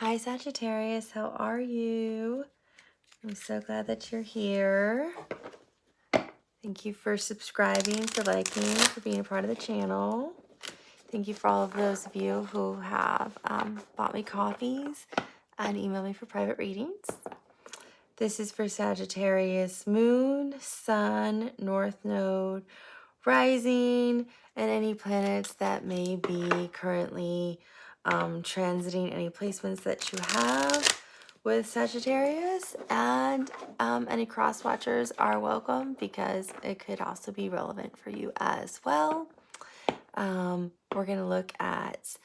Hi Sagittarius, how are you? I'm so glad that you're here. Thank you for subscribing, for liking, for being a part of the channel. Thank you for all of those of you who have bought me coffees and emailed me for private readings. This is for Sagittarius Moon, Sun, North Node, Rising, and any planets that may be currently transiting any placements that you have with Sagittarius. And any cross watchers are welcome because it could also be relevant for you as well. We're going to look at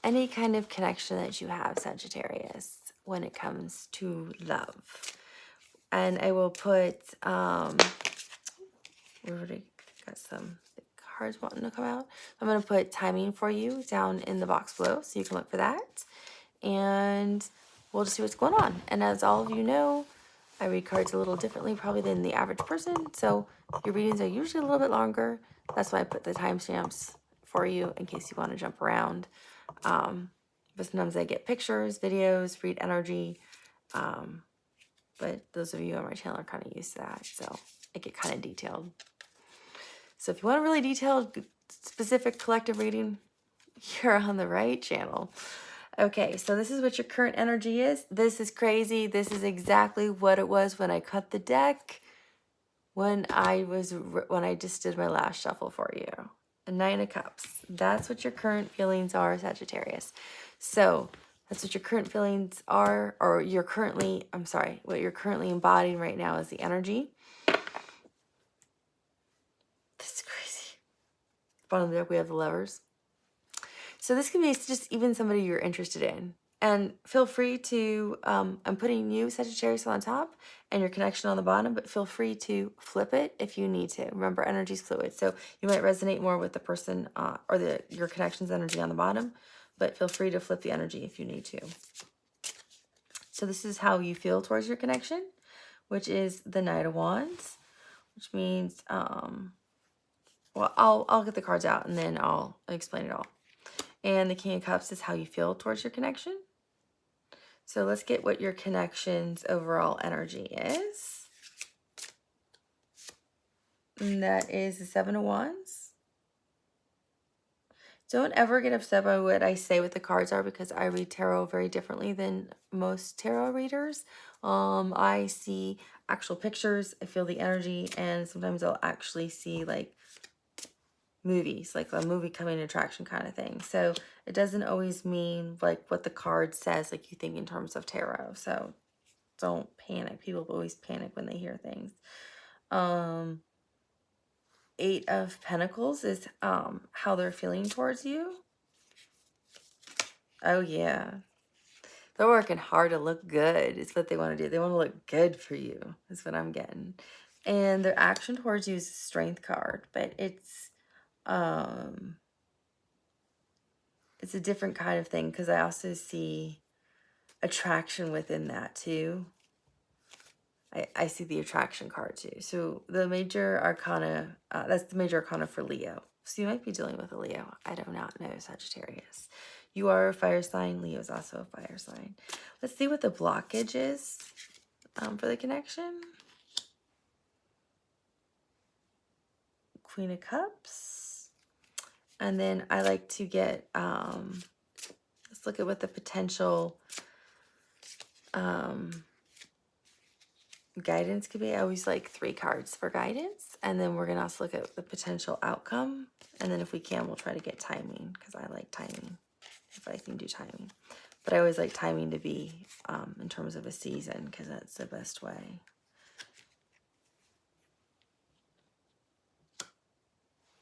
any kind of connection that you have, Sagittarius, when it comes to love. And I will put, we already got some cards wanting to come out. I'm going to put timing for you down in the box below so you can look for that. And we'll just see what's going on. And as all of you know, I read cards a little differently probably than the average person. So your readings are usually a little bit longer. That's why I put the timestamps for you in case you want to jump around. But sometimes I get pictures, videos, read energy. But those of you on my channel are kind of used to that. So I get kind of detailed. So if you want a really detailed, specific collective reading, you're on the right channel. Okay, so this is what your current energy is. This is crazy. This is exactly what it was when I cut the deck, when I just did my last shuffle for you. A 9 of Cups. That's what your current feelings are, Sagittarius. So that's what your current feelings are, or what you're currently embodying right now is the energy. This is crazy. Bottom of the deck, we have the Lovers. So this can be just even somebody you're interested in. And feel free to, I'm putting you, Sagittarius, on top and your connection on the bottom, but feel free to flip it if you need to. Remember, energy is fluid. So you might resonate more with the person or your connection's energy on the bottom, but feel free to flip the energy if you need to. So this is how you feel towards your connection, which is the Knight of Wands, which means, well, I'll get the cards out and then I'll explain it all. And the King of Cups is how you feel towards your connection. So let's get what your connection's overall energy is. And that is the 7 of Wands. Don't ever get upset by what I say what the cards are because I read tarot very differently than most tarot readers. I see actual pictures, I feel the energy, and sometimes I'll actually see like movies, like a movie coming attraction kind of thing. So it doesn't always mean like what the card says, like you think in terms of tarot. So don't panic. People always panic when they hear things. 8 of Pentacles is how they're feeling towards you. Oh yeah. They're working hard to look good is what they want to do. They want to look good for you is what I'm getting. And their action towards you is a Strength card, but it's a different kind of thing because I also see attraction within that too. I see the attraction card too. So the major arcana, that's the major arcana for Leo. So you might be dealing with a Leo. I do not know, Sagittarius. You are a fire sign. Leo is also a fire sign. Let's see what the blockage is for the connection. Queen of Cups. And then I like to get, let's look at what the potential guidance could be. I always like 3 cards for guidance, and then we're gonna also look at the potential outcome, and then if we can, we'll try to get timing because I like timing if I can do timing. But I always like timing to be in terms of a season because that's the best way.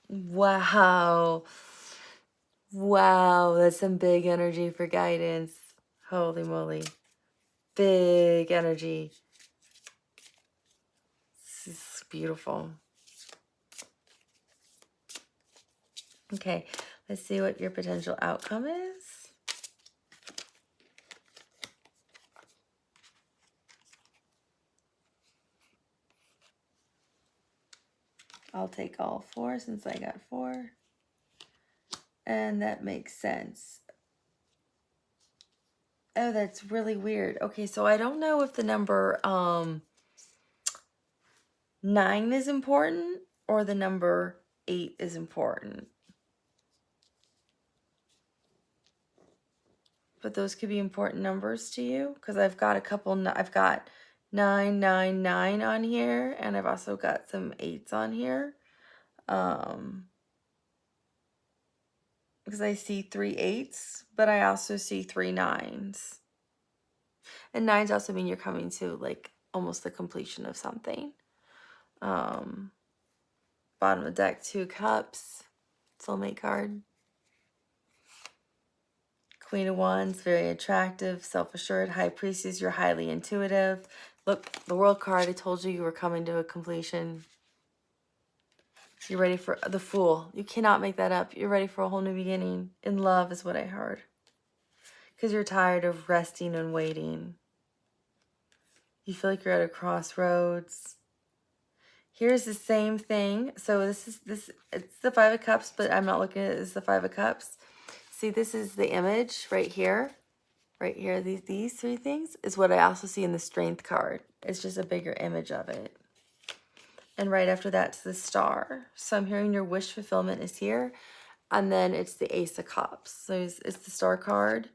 Wow, that's some big energy for guidance. Holy moly, big energy. This is beautiful. Okay, let's see what your potential outcome is. I'll take all 4 since I got 4. And that makes sense. Oh, that's really weird. Okay, so I don't know if the number 9 is important or the number 8 is important. But those could be important numbers to you, because I've got a couple, I've got 999 on here, and I've also got some 8s on here. Because I see 3 8s, but I also see 3 9s. And 9s also mean you're coming to like almost the completion of something. Bottom of the deck, 2 cups, soulmate card. Queen of Wands, very attractive, self-assured. High Priestess, you're highly intuitive. Look, the World card, I told you were coming to a completion. You're ready for the Fool. You cannot make that up. You're ready for a whole new beginning. In love is what I heard. Because you're tired of resting and waiting. You feel like you're at a crossroads. Here's the same thing. So it's the 5 of Cups, but I'm not looking at it as the 5 of Cups. See, this is the image right here. Right here, these 3 things is what I also see in the Strength card. It's just a bigger image of it. And right after that's the Star. So I'm hearing your wish fulfillment is here. And then it's the Ace of Cups. So it's the Star card,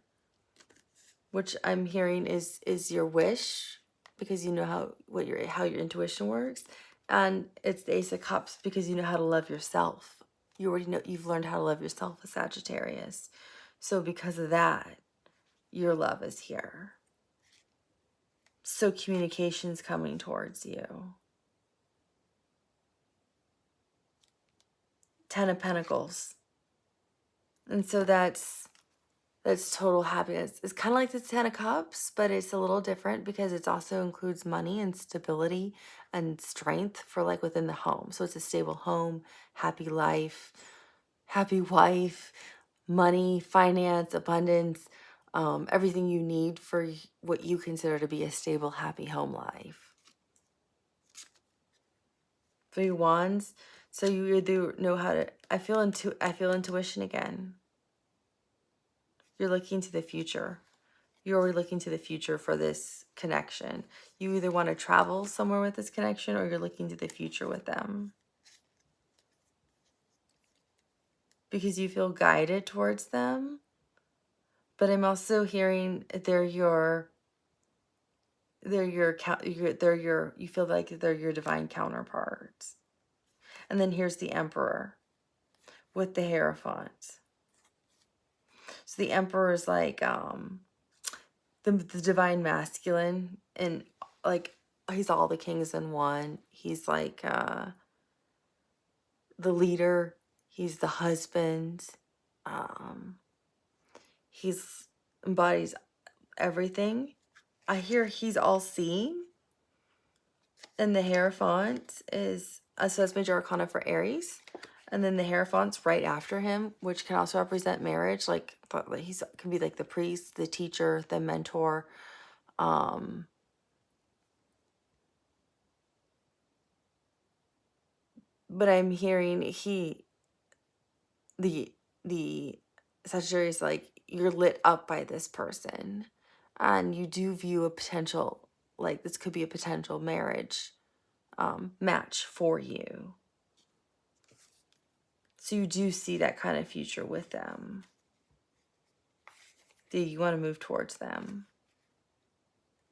which I'm hearing is your wish, because you know how your intuition works. And it's the Ace of Cups because you know how to love yourself. You already know, you've learned how to love yourself as Sagittarius. So because of that, your love is here. So communication's coming towards you. 10 of Pentacles. And so that's total happiness. It's kind of like the 10 of Cups, but it's a little different because it also includes money and stability and strength for like within the home. So it's a stable home, happy life, happy wife, money, finance, abundance, everything you need for what you consider to be a stable, happy home life. 3 Wands. So you either know how to, I feel intuition again. You're looking to the future. You're already looking to the future for this connection. You either want to travel somewhere with this connection or you're looking to the future with them. Because you feel guided towards them. But I'm also hearing you feel like they're your divine counterparts. And then here's the Emperor with the Hierophant. So the Emperor is like the divine masculine, and like he's all the kings in one. He's like the leader. He's the husband. He's embodies everything. I hear he's all seeing. And the Hierophant is so that's major arcana for Aries. And then the Hierophant's right after him, which can also represent marriage. Like he's can be like the priest, the teacher, the mentor. But I'm hearing the Sagittarius, like you're lit up by this person, and you do view a potential, like this could be a potential marriage match for you. So you do see that kind of future with them. You want to move towards them.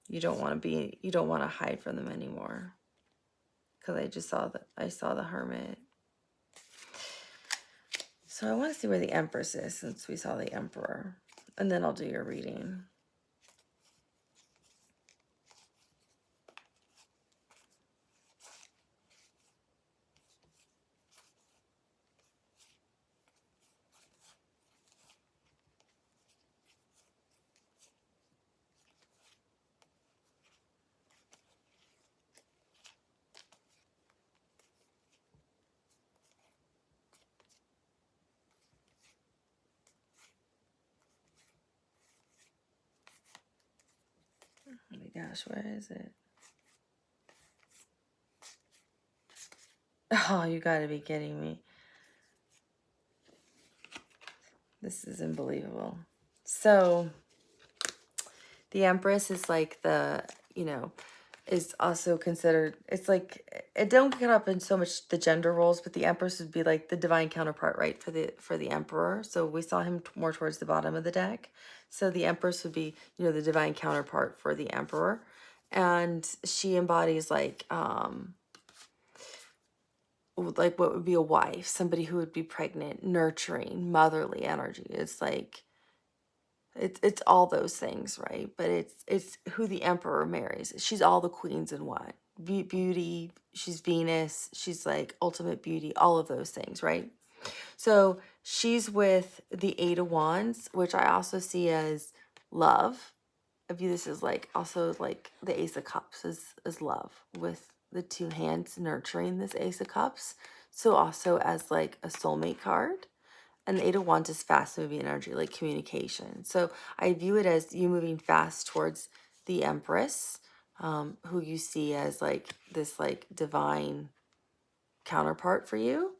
You don't want to hide from them anymore. Because I saw the Hermit. So I want to see where the Empress is, since we saw the Emperor. And then I'll do your reading. Oh my gosh, where is it? Oh, you gotta be kidding me. This is unbelievable. So, The Empress is like the, you know, is also considered, it's like, it don't get up in so much the gender roles, but the Empress would be like the divine counterpart, right, for the Emperor. So we saw him more towards the bottom of the deck. So the Empress would be, you know, the divine counterpart for the Emperor. And she embodies like what would be a wife, somebody who would be pregnant, nurturing, motherly energy. It's like it's all those things, right? But it's who the Emperor marries. She's all the queens in one. Beauty, she's Venus, she's like ultimate beauty, all of those things, right? So she's with the Eight of Wands, which I also see as love. I view this as like also like the Ace of Cups is love, with the two hands nurturing this Ace of Cups. So also as like a soulmate card. And the Eight of Wands is fast moving energy, like communication. So I view it as you moving fast towards the Empress, who you see as like this like divine counterpart for you,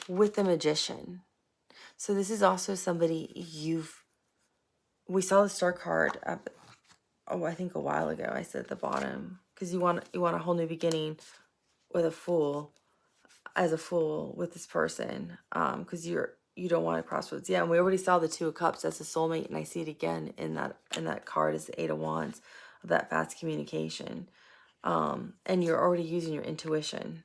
with the Magician. So this is also somebody we saw the Star card up, I think a while ago. I said at the bottom, because you want a whole new beginning with a Fool, as a Fool with this person, because you don't want to crossroads. Yeah, and we already saw the Two of Cups as a soulmate, and I see it again in that card as the Eight of Wands, of that fast communication. And you're already using your intuition,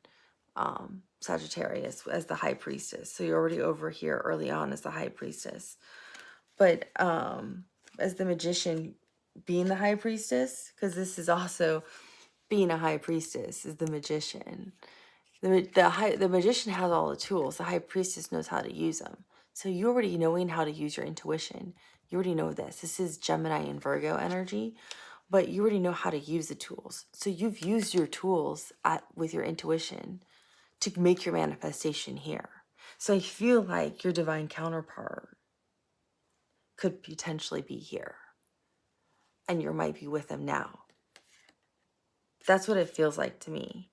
Sagittarius, as the High Priestess. So you're already over here early on as the High Priestess. But as the Magician, being the High Priestess, because this is also being a High Priestess, is the Magician. The Magician has all the tools. The High Priestess knows how to use them. So you already knowing how to use your intuition. You already know this. This is Gemini and Virgo energy, but you already know how to use the tools. So you've used your tools with your intuition to make your manifestation here. So I feel like your divine counterpart could potentially be here, and you might be with them now. That's what it feels like to me.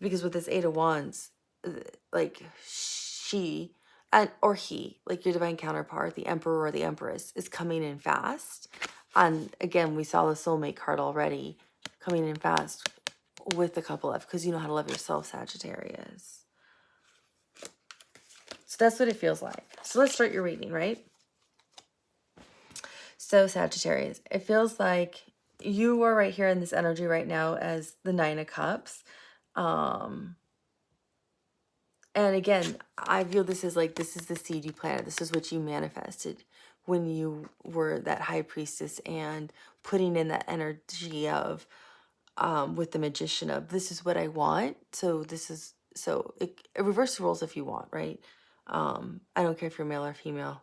Because with this Eight of Wands, like she or he, like your divine counterpart, the Emperor or the Empress, is coming in fast. And again, we saw the soulmate card already, coming in fast with the couple of, because you know how to love yourself, Sagittarius. So that's what it feels like. So let's start your reading, right? So Sagittarius, it feels like you are right here in this energy right now as the Nine of Cups. And again, I feel this is like, this is the seed you planted. This is what you manifested when you were that High Priestess, and putting in that energy of, with the Magician of, this is what I want. So this is, so it reverse the roles if you want, right? I don't care if you're male or female.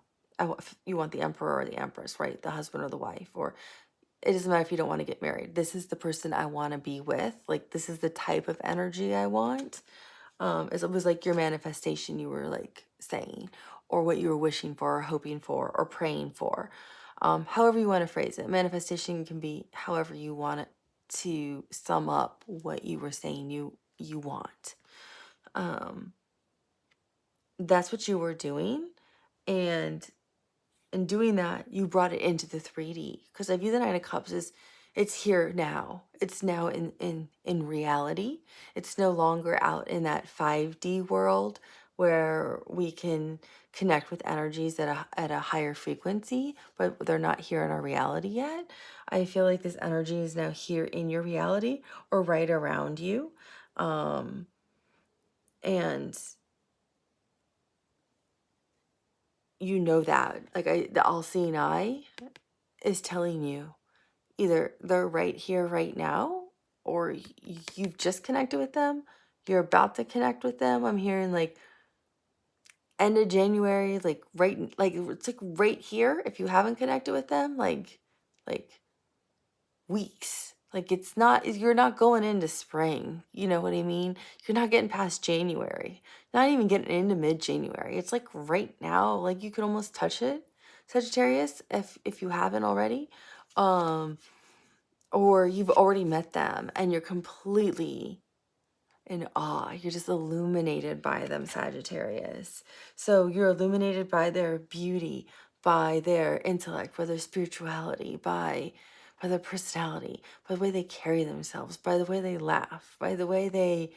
You want the Emperor or the Empress, right? The husband or the wife, or it doesn't matter if you don't want to get married. This is the person I want to be with. Like, this is the type of energy I want. It was like your manifestation you were like saying, or what you were wishing for or hoping for or praying for. However you want to phrase it. Manifestation can be however you want it to sum up what you were saying you want. That's what you were doing. And in doing that, you brought it into the 3D. Because I view the Nine of Cups as, it's here now. It's now in reality. It's no longer out in that 5D world where we can connect with energies at a higher frequency, but they're not here in our reality yet. I feel like this energy is now here in your reality, or right around you. And you know that, like, the all-seeing eye is telling you either they're right here, right now, or you've just connected with them, you're about to connect with them. I'm hearing like end of January, like it's like right here. If you haven't connected with them, like weeks. Like, it's not, you're not going into spring. You know what I mean? You're not getting past January. Not even getting into mid-January. It's like right now, like you can almost touch it, Sagittarius, if you haven't already. Or you've already met them and you're completely in awe. You're just illuminated by them, Sagittarius. So you're illuminated by their beauty, by their intellect, by their spirituality, by by their personality, by the way they carry themselves, by the way they laugh, by the way they,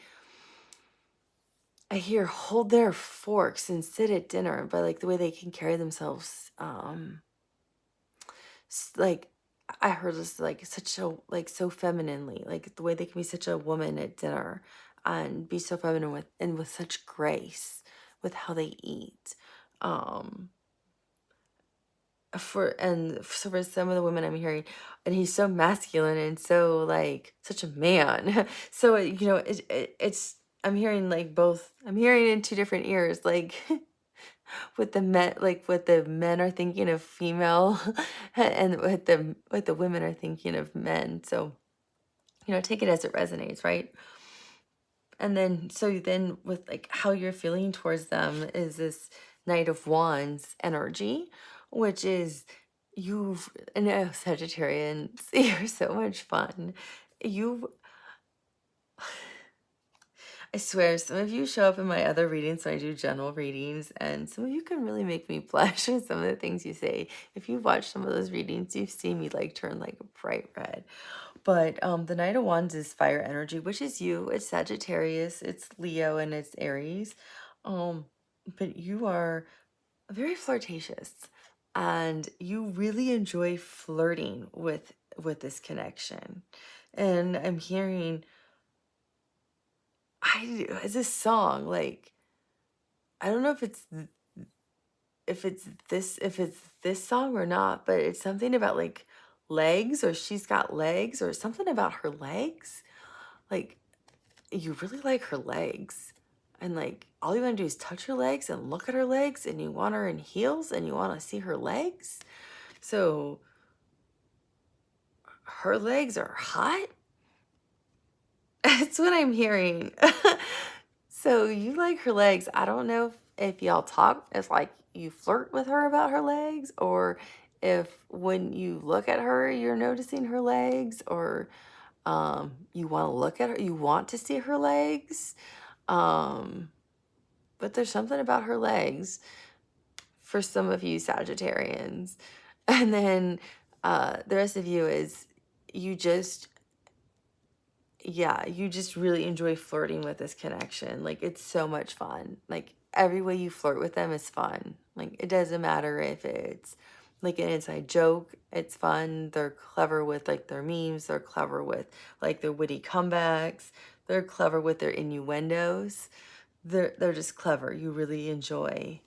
I hear, hold their forks and sit at dinner, by like the way they can carry themselves, like I heard this like such a like so femininely, like the way they can be such a woman at dinner and be so feminine with and with such grace with how they eat. Um so for some of the women I'm hearing, and he's so masculine and so like such a man. So it's I'm hearing like both. I'm hearing in two different ears, like with the men, like what the men are thinking of female, and what the women are thinking of men. So take it as it resonates, right? And then with like how you're feeling towards them is this Knight of Wands energy, which is you've, and Sagittarians, you're so much fun. You, I swear, some of you show up in my other readings, so I do general readings, and some of you can really make me blush with some of the things you say. If you've watched some of those readings, you've seen me like turn like a bright red. But the Knight of Wands is fire energy, which is you. It's Sagittarius, it's Leo, and it's Aries. But you are very flirtatious, and you really enjoy flirting with this connection. And I'm hearing, it's a song, like I don't know if it's this song or not, but it's something about like legs, or she's got legs, or something about her legs. Like you really like her legs, and like all you want to do is touch her legs and look at her legs, and you want her in heels and you want to see her legs. So her legs are hot. That's what I'm hearing. So you like her legs. I don't know if y'all talk, if like you flirt with her about her legs, or if when you look at her, you're noticing her legs, or you want to look at her, you want to see her legs. But there's something about her legs for some of you Sagittarians. And then the rest of you is you just, yeah, you just really enjoy flirting with this connection. Like it's so much fun. Like every way you flirt with them is fun. Like it doesn't matter if it's like an inside joke, it's fun. They're clever with like their memes, they're clever with like their witty comebacks, they're clever with their innuendos. They're just clever. You really enjoy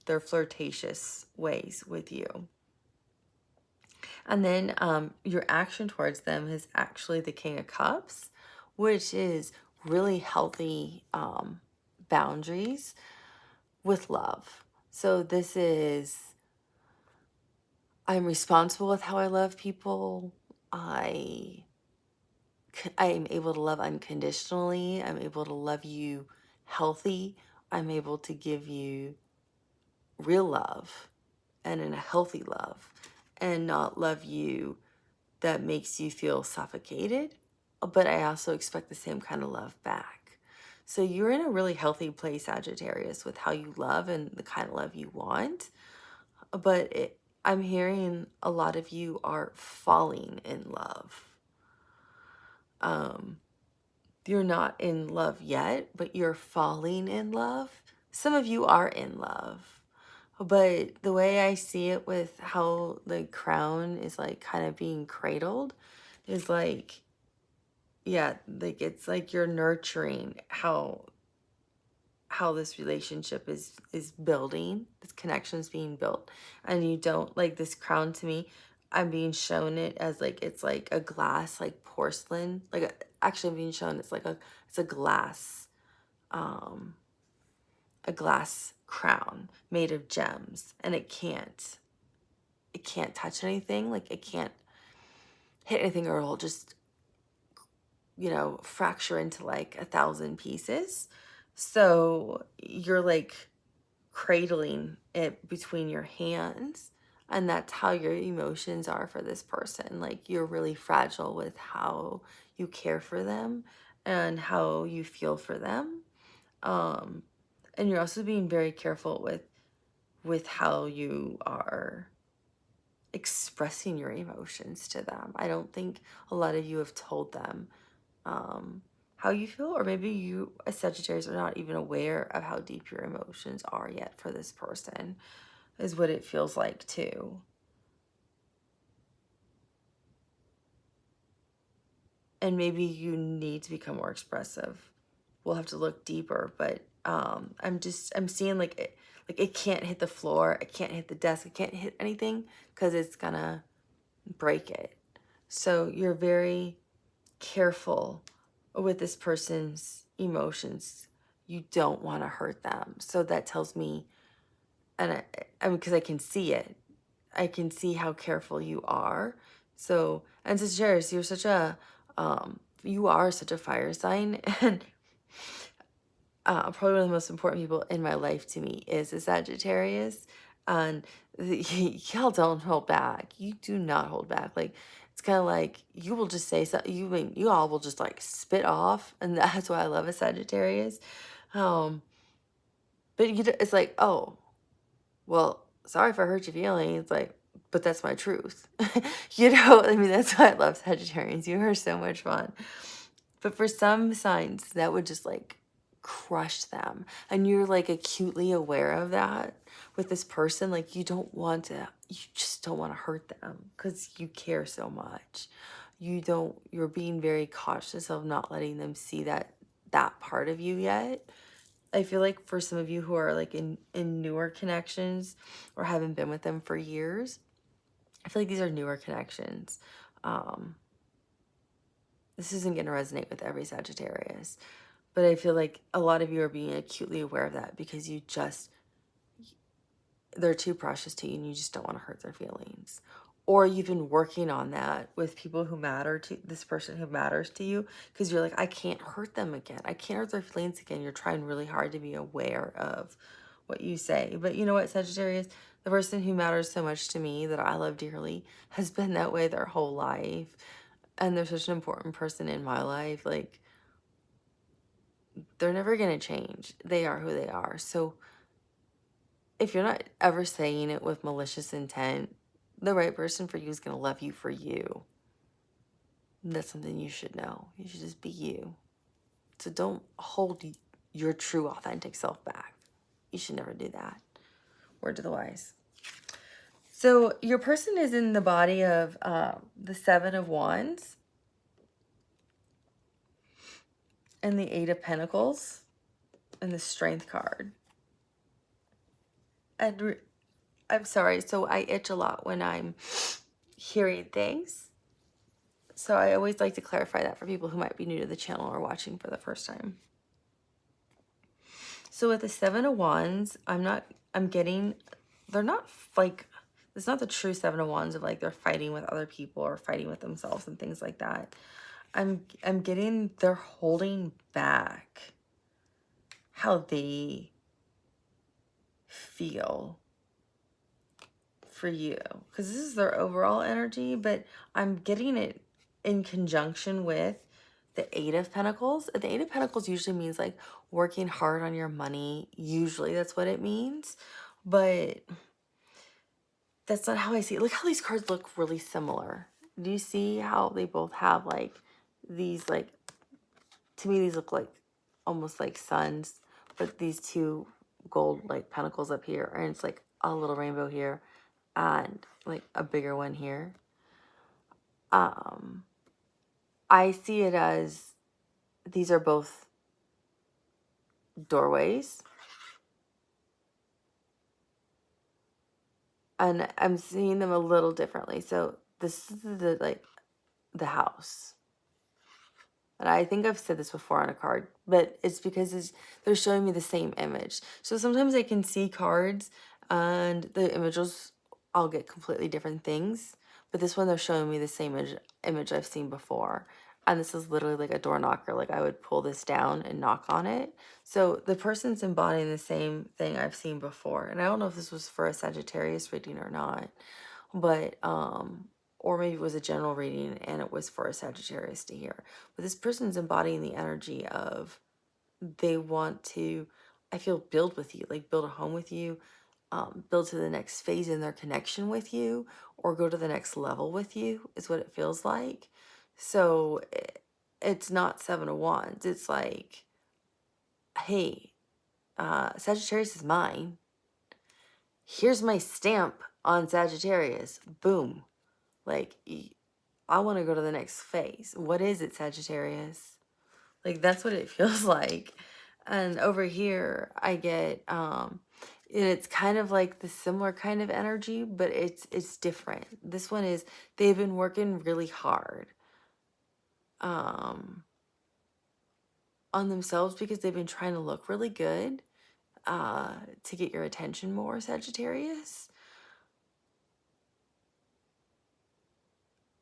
their flirtatious ways with you. And then your action towards them is actually the King of Cups, which is really healthy boundaries with love. So this is, I'm responsible with how I love people. I am able to love unconditionally. I'm able to love you healthy. I'm able to give you real love and in a healthy love, and not love you that makes you feel suffocated, but I also expect the same kind of love back. So you're in a really healthy place, Sagittarius, with how you love and the kind of love you want. But I'm hearing a lot of you are falling in love. You're not in love yet, but you're falling in love. Some of you are in love. But the way I see it with how the crown is like kind of being cradled is like, yeah, like it's like you're nurturing how this relationship is building, this connection is being built. And you don't like this crown. To me, I'm being shown it as like it's like a glass, like porcelain, like actually I'm being shown it's like it's a glass crown made of gems, and it can't touch anything, like it can't hit anything, or it'll just fracture into like 1,000 pieces. So you're like cradling it between your hands, and that's how your emotions are for this person. Like you're really fragile with how you care for them and how you feel for them. And you're also being very careful with how you are expressing your emotions to them. I don't think a lot of you have told them how you feel, or maybe you as Sagittarius are not even aware of how deep your emotions are yet for this person, is what it feels like too. And maybe you need to become more expressive. We'll have to look deeper, but I'm seeing like it can't hit the floor, it can't hit the desk, it can't hit anything because it's gonna break it. So you're very careful with this person's emotions. You don't want to hurt them. So that tells me, and I mean, because I can see it, I can see how careful you are. So, and Sagittarius, you are such a fire sign, and probably one of the most important people in my life to me is a Sagittarius, and y'all don't hold back. You do not hold back. Like, it's kind of like you will just say something. You all will just like spit off, and that's why I love a Sagittarius. But it's like, oh, well, sorry if I hurt your feelings. Like, but that's my truth. I mean, that's why I love Sagittarians. You are so much fun. But for some signs, that would just like crush them. And you're like acutely aware of that with this person. Like, you just don't want to hurt them because you care so much. You're being very cautious of not letting them see that part of you yet. I feel like for some of you who are like in newer connections or haven't been with them for years, I feel like these are newer connections. This isn't going to resonate with every Sagittarius, but I feel like a lot of you are being acutely aware of that because they're too precious to you and you just don't want to hurt their feelings. Or you've been working on that with people who matter to this person who matters to you because you're like, I can't hurt them again. I can't hurt their feelings again. You're trying really hard to be aware of what you say. But you know what, Sagittarius? The person who matters so much to me that I love dearly has been that way their whole life. And they're such an important person in my life. Like, they're never going to change. They are who they are. So if you're not ever saying it with malicious intent, the right person for you is going to love you for you. And that's something you should know. You should just be you. So don't hold your true, authentic self back. You should never do that. Word to the wise. So your person is in the body of the Seven of Wands and the Eight of Pentacles and the Strength card. And I'm sorry, so I itch a lot when I'm hearing things. So I always like to clarify that for people who might be new to the channel or watching for the first time. So with the Seven of Wands, they're not like, it's not the true Seven of Wands of like they're fighting with other people or fighting with themselves and things like that. I'm getting they're holding back how they feel for you, because this is their overall energy, but I'm getting it in conjunction with the Eight of Pentacles. The Eight of Pentacles usually means like working hard on your money. Usually that's what it means, but that's not how I see it. Look how these cards look really similar. Do you see how they both have like these, like, to me these look like almost like suns, but these two gold like pentacles up here, and it's like a little rainbow here and like a bigger one here. I see it as these are both doorways, and I'm seeing them a little differently. So this is the house, and I think I've said this before on a card, but it's because they're showing me the same image. So sometimes I can see cards and the images, I'll get completely different things, but this one they're showing me the same image I've seen before. And this is literally like a door knocker. Like, I would pull this down and knock on it. So the person's embodying the same thing I've seen before. And I don't know if this was for a Sagittarius reading or not, but or maybe it was a general reading and it was for a Sagittarius to hear. But this person's embodying the energy of they want to, I feel, build with you, like build a home with you, build to the next phase in their connection with you or go to the next level with you, is what it feels like. So it's not Seven of Wands. It's like, hey, Sagittarius is mine. Here's my stamp on Sagittarius. Boom. Like, I want to go to the next phase. What is it, Sagittarius? Like, that's what it feels like. And over here, I get, it's kind of like the similar kind of energy, but it's different. This one is, they've been working really hard on themselves because they've been trying to look really good to get your attention more, Sagittarius.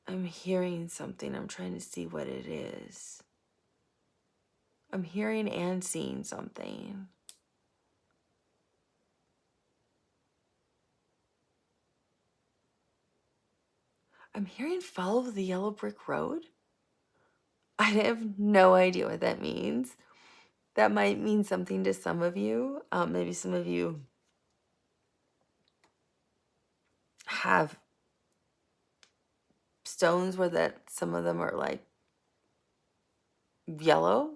I'm hearing something. I'm trying to see what it is. I'm hearing and seeing something. I'm hearing follow the yellow brick road. I have no idea what that means. That might mean something to some of you. Maybe some of you have stones where that some of them are like yellow.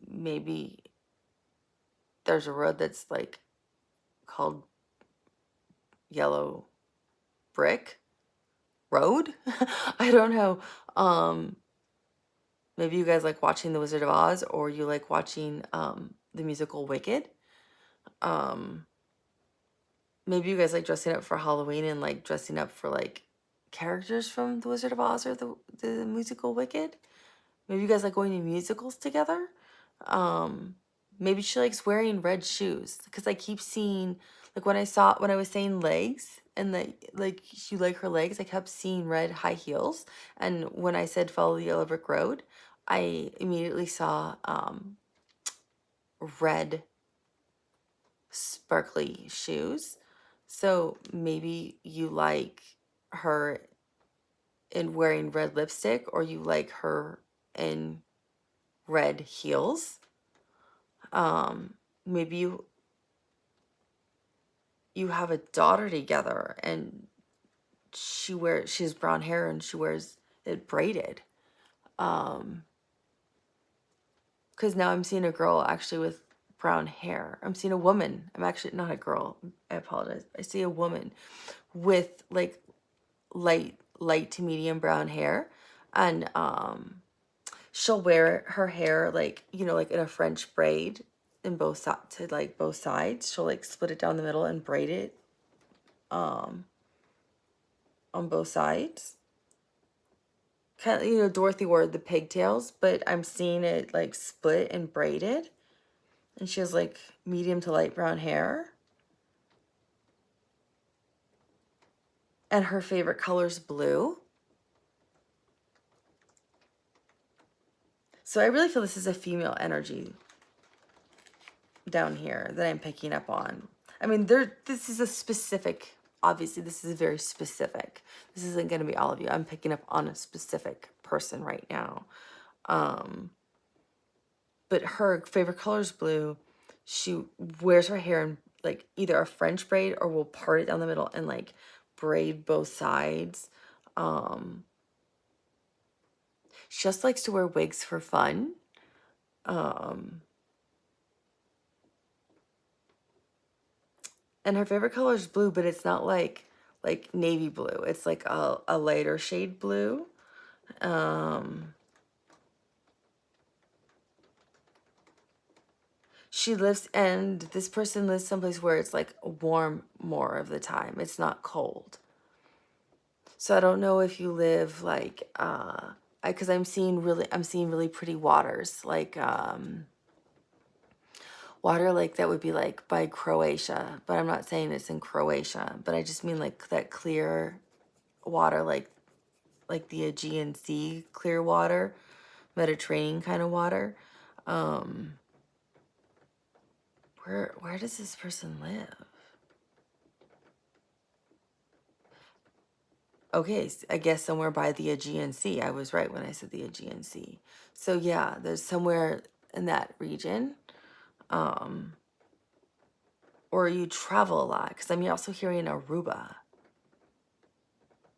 Maybe there's a road that's like called Yellow Brick Road. I don't know. Maybe you guys like watching The Wizard of Oz, or you like watching the musical Wicked. Maybe you guys like dressing up for Halloween and like dressing up for like characters from The Wizard of Oz or the musical Wicked. Maybe you guys like going to musicals together. Maybe she likes wearing red shoes, because I keep seeing, like when I was saying legs and like you like her legs, I kept seeing red high heels. And when I said follow the yellow brick road, I immediately saw red sparkly shoes. So maybe you like her in wearing red lipstick, or you like her in red heels. Maybe you have a daughter together and she has brown hair and she wears it braided. Because now I'm seeing a girl actually with brown hair. I'm seeing a woman. I'm actually not a girl. I apologize. I see a woman with like light to medium brown hair, and she'll wear her hair like, you know, like in a French braid in both sides, to like both sides. She'll like split it down the middle and braid it on both sides. Kind of, you know, Dorothy wore the pigtails, but I'm seeing it like split and braided. And she has like medium to light brown hair. And her favorite color is blue. So I really feel this is a female energy down here that I'm picking up on. I mean, this is a specific, obviously this is very specific. This isn't going to be all of you. I'm picking up on a specific person right now. But her favorite color is blue. She wears her hair in like either a French braid, or will part it down the middle and like braid both sides. She just likes to wear wigs for fun. And her favorite color is blue, but it's not like navy blue. It's like a lighter shade blue. She lives, and this person lives someplace where it's like warm more of the time. It's not cold. So I don't know if you live like, because I'm seeing really pretty waters, like water like that would be like by Croatia, but I'm not saying it's in Croatia, but I just mean like that clear water, like the Aegean Sea clear water, Mediterranean kind of water. Where does this person live? Okay, I guess somewhere by the Aegean Sea. I was right when I said the Aegean Sea. So yeah, there's somewhere in that region. or you travel a lot, because I'm also hearing Aruba.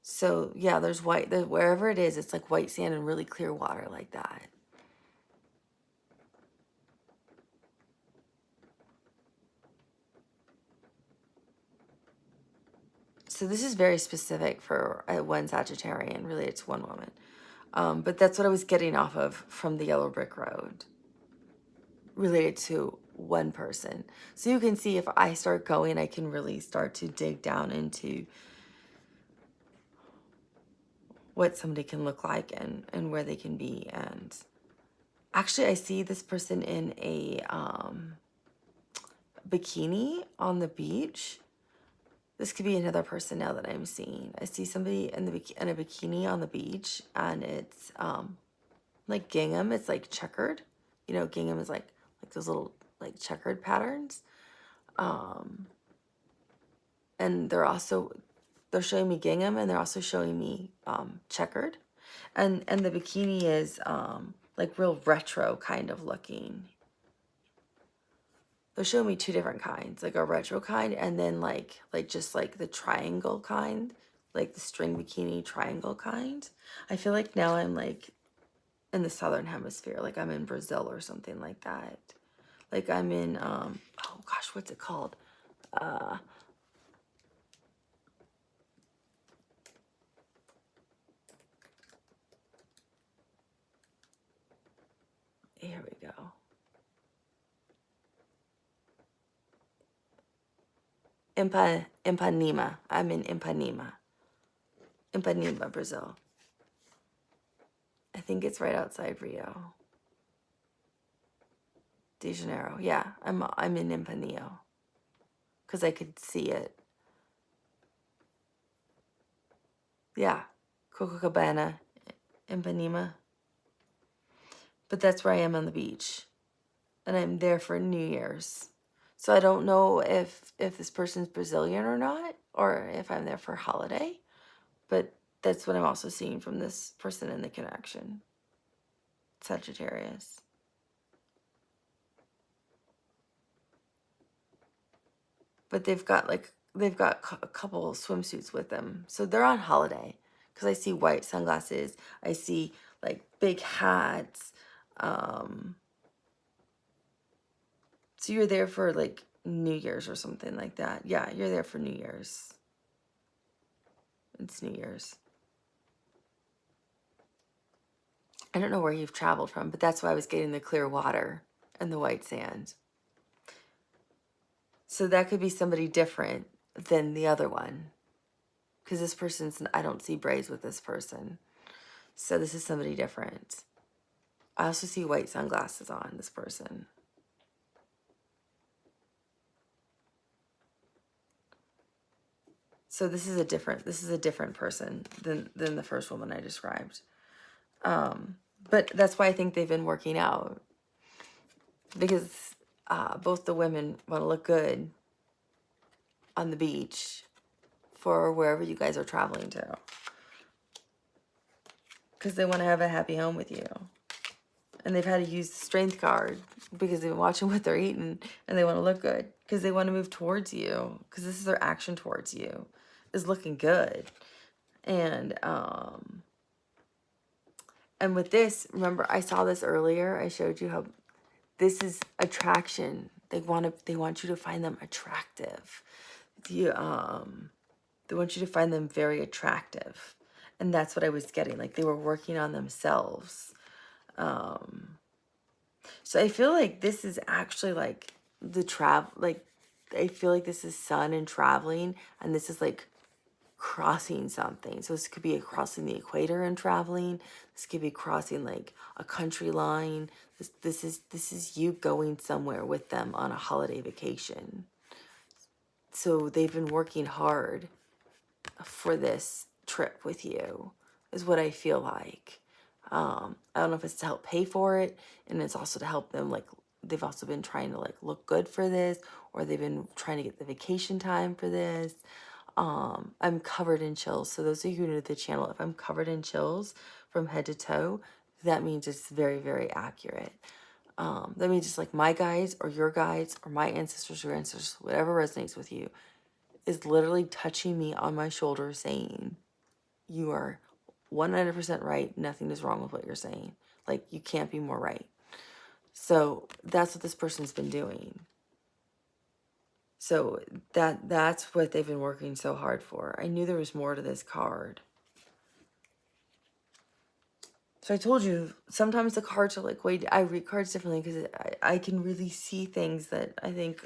So yeah, there's white, wherever it is, it's like white sand and really clear water like that. So this is very specific for one Sagittarian, related to one woman. But that's what I was getting off of from the Yellow Brick Road, related to one person. So you can see if I start going, I can really start to dig down into what somebody can look like and where they can be. And actually, I see this person in a bikini on the beach. This could be another person now that I'm seeing. I see somebody in a bikini on the beach, and it's like gingham. It's like checkered. You know, gingham is like those little like checkered patterns. And they're showing me gingham, and they're also showing me checkered. And the bikini is like real retro kind of looking. They're showing me two different kinds, like a retro kind, and then like just like the triangle kind, like the string bikini triangle kind. I feel like now I'm like in the southern hemisphere, like I'm in Brazil or something like that. Like I'm in oh gosh, what's it called? Here we go. Ipanema. I'm in Ipanema. Ipanema, Brazil. I think it's right outside Rio de Janeiro. Yeah, I'm in Ipanema because I could see it. Yeah, Copacabana, Ipanema. But that's where I am on the beach, and I'm there for New Year's. So I don't know if this person's Brazilian or not, or if I'm there for a holiday. But that's what I'm also seeing from this person in the connection. Sagittarius. But they've got a couple swimsuits with them, so they're on holiday. Because I see white sunglasses, I see like big hats. So you're there for like New Year's or something like that. Yeah, you're there for New Year's. It's New Year's. I don't know where you've traveled from, but that's why I was getting the clear water and the white sand. So that could be somebody different than the other one. Because this person's, I don't see braids with this person. So this is somebody different. I also see white sunglasses on this person. So this is a different person than the first woman I described. But that's why I think they've been working out. Because both the women want to look good on the beach for wherever you guys are traveling to. Because they want to have a happy home with you. And they've had to use the strength card because they've been watching what they're eating, and they want to look good because they want to move towards you, because this is their action towards you, is looking good. And with this, remember I saw this earlier. I showed you how this is attraction. They want you to find them attractive. They want you to find them very attractive. And that's what I was getting. Like they were working on themselves. So I feel like this is actually like the like I feel like this is sun and traveling, and this is like crossing something. So this could be crossing the equator and traveling. This could be crossing like a country line. This is you going somewhere with them on a holiday vacation. So they've been working hard for this trip with you, is what I feel like. I don't know if it's to help pay for it, and it's also to help them, like they've also been trying to like look good for this, or they've been trying to get the vacation time for this. I'm covered in chills. So those of you who are new to the channel, if I'm covered in chills from head to toe, that means it's very, very accurate. That means just like my guides or your guides or my ancestors or ancestors, whatever resonates with you, is literally touching me on my shoulder saying, you are 100% right. Nothing is wrong with what you're saying. Like, you can't be more right. So that's what this person's been doing. So that's what they've been working so hard for. I knew there was more to this card. So I told you, sometimes the cards are like, wait, I read cards differently because I can really see things that I think,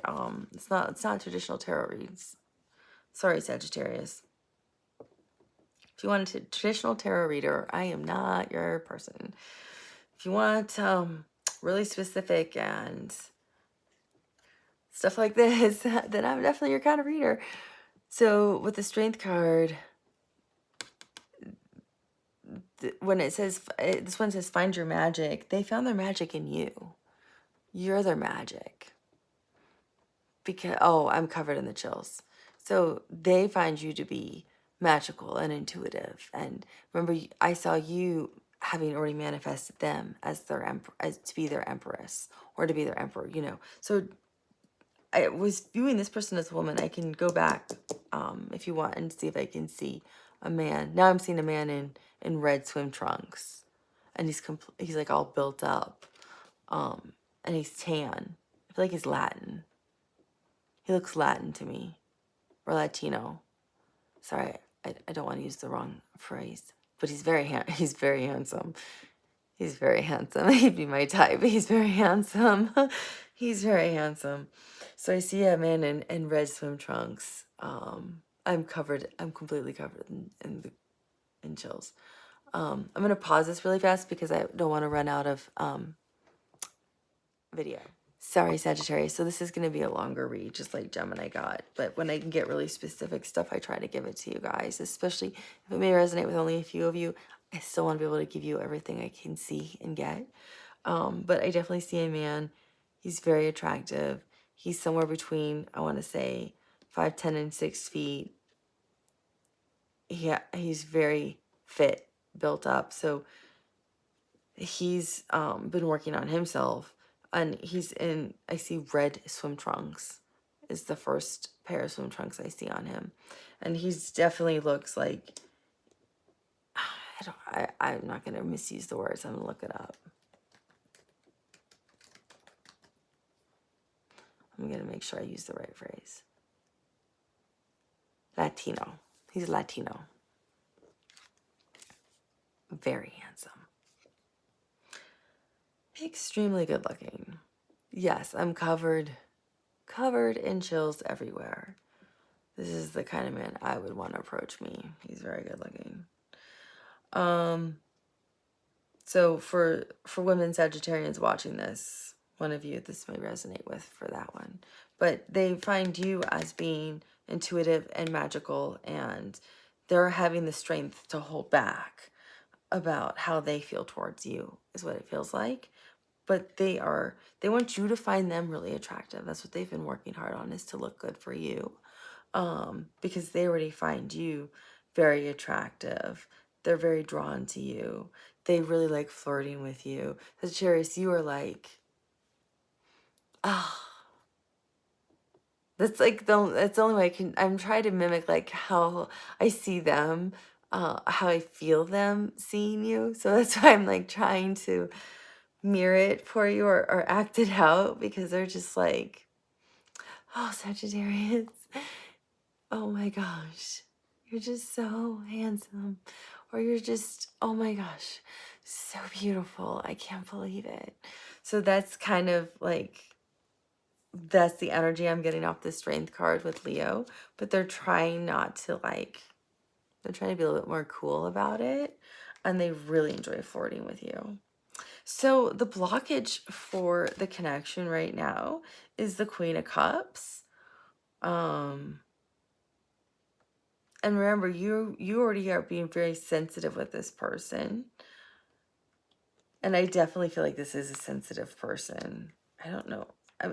it's not traditional tarot reads. Sorry, Sagittarius. If you want a traditional tarot reader, I am not your person. If you want really specific and stuff like this, then I'm definitely your kind of reader. So with the Strength card, when it says, this one says, find your magic, they found their magic in you. You're their magic. Because, oh, I'm covered in the chills. So they find you to be magical and intuitive. And remember, I saw you having already manifested them as their as to be their empress or to be their emperor, you know. So I was viewing this person as a woman. I can go back if you want and see if I can see a man. Now I'm seeing a man in red swim trunks, and he's like all built up, and he's tan. I feel like he's Latin. He looks Latin to me, or Latino. Sorry, I don't want to use the wrong phrase, but he's very handsome. He's very handsome. He'd be my type. He's very handsome. He's very handsome. So I see a man in red swim trunks. I'm completely covered in chills. I'm going to pause this really fast because I don't want to run out of video. Sorry, Sagittarius. So this is going to be a longer read, just like Gemini got. But when I can get really specific stuff, I try to give it to you guys, especially if it may resonate with only a few of you. I still want to be able to give you everything I can see and get. But I definitely see a man. He's very attractive. He's somewhere between, I want to say, 5'10" and 6 feet. He's very fit, built up. So he's been working on himself. And he's in, I see red swim trunks is the first pair of swim trunks I see on him. And he's definitely looks like, I'm not going to misuse the words. I'm going to look it up. I'm going to make sure I use the right phrase. Latino. He's Latino. Very handsome. Extremely good looking. Yes, I'm covered in chills everywhere. This is the kind of man I would want to approach me. He's very good looking. So for women Sagittarians watching this, one of you this may resonate with for that one. But they find you as being intuitive and magical, and they're having the strength to hold back about how they feel towards you, is what it feels like. But they want you to find them really attractive. That's what they've been working hard on, is to look good for you. Because they already find you very attractive. They're very drawn to you. They really like flirting with you. Sagittarius, you are like, that's like that's the only way I'm trying to mimic like how I see them, how I feel them seeing you. So that's why I'm like trying to mirror it for you or act it out, because they're just like, oh, Sagittarius, oh my gosh, you're just so handsome. Or you're just, oh my gosh, so beautiful. I can't believe it. So that's kind of like, that's the energy I'm getting off the Strength card with Leo. But they're trying not to like, they're trying to be a little bit more cool about it. And they really enjoy flirting with you. So the blockage for the connection right now is the Queen of Cups. And remember, you already are being very sensitive with this person. And I definitely feel like this is a sensitive person. I don't know.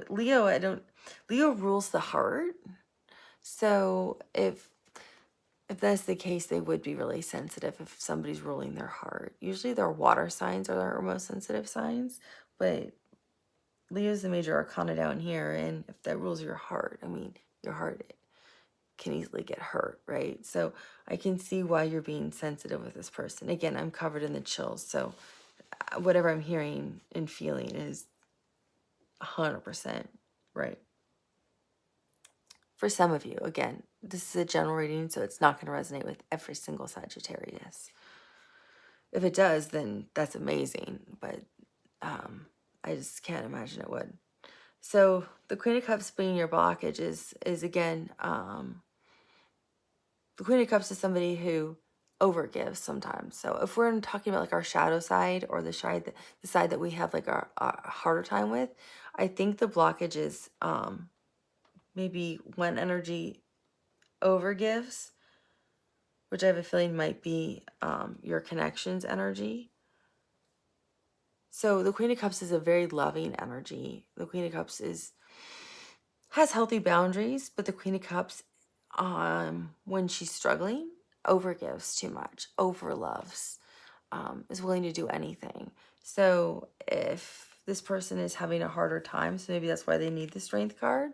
Leo rules the heart. So if that's the case, they would be really sensitive if somebody's ruling their heart. Usually their water signs are our most sensitive signs. But Leo's the major arcana down here, and if that rules your heart, I mean, your heart can easily get hurt, right? So I can see why you're being sensitive with this person. Again, I'm covered in the chills, so whatever I'm hearing and feeling is 100% right. For some of you, again, this is a general reading, so it's not going to resonate with every single Sagittarius. If it does, then that's amazing, but I just can't imagine it would. So the Queen of Cups being your blockage is again, the Queen of Cups is somebody who overgives sometimes. So if we're talking about like our shadow side, or the side that we have like our harder time with, I think the blockage is maybe when energy overgives, which I have a feeling might be your connections energy. So the Queen of Cups is a very loving energy. The Queen of Cups has healthy boundaries, but the Queen of Cups, when she's struggling, overgives too much, overloves, is willing to do anything. So if this person is having a harder time, so maybe that's why they need the Strength card,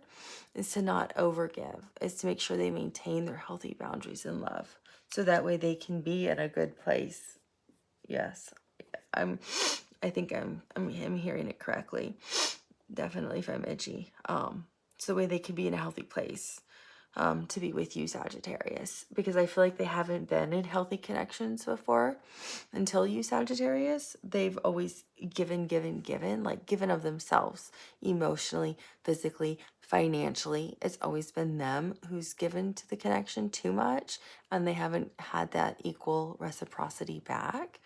is to not overgive, is to make sure they maintain their healthy boundaries in love. So that way they can be in a good place. Yes, I think I'm hearing it correctly. Definitely if I'm itchy. So the way they can be in a healthy place to be with you, Sagittarius. Because I feel like they haven't been in healthy connections before until you, Sagittarius. They've always given, like given of themselves emotionally, physically, financially. It's always been them who's given to the connection too much, and they haven't had that equal reciprocity back.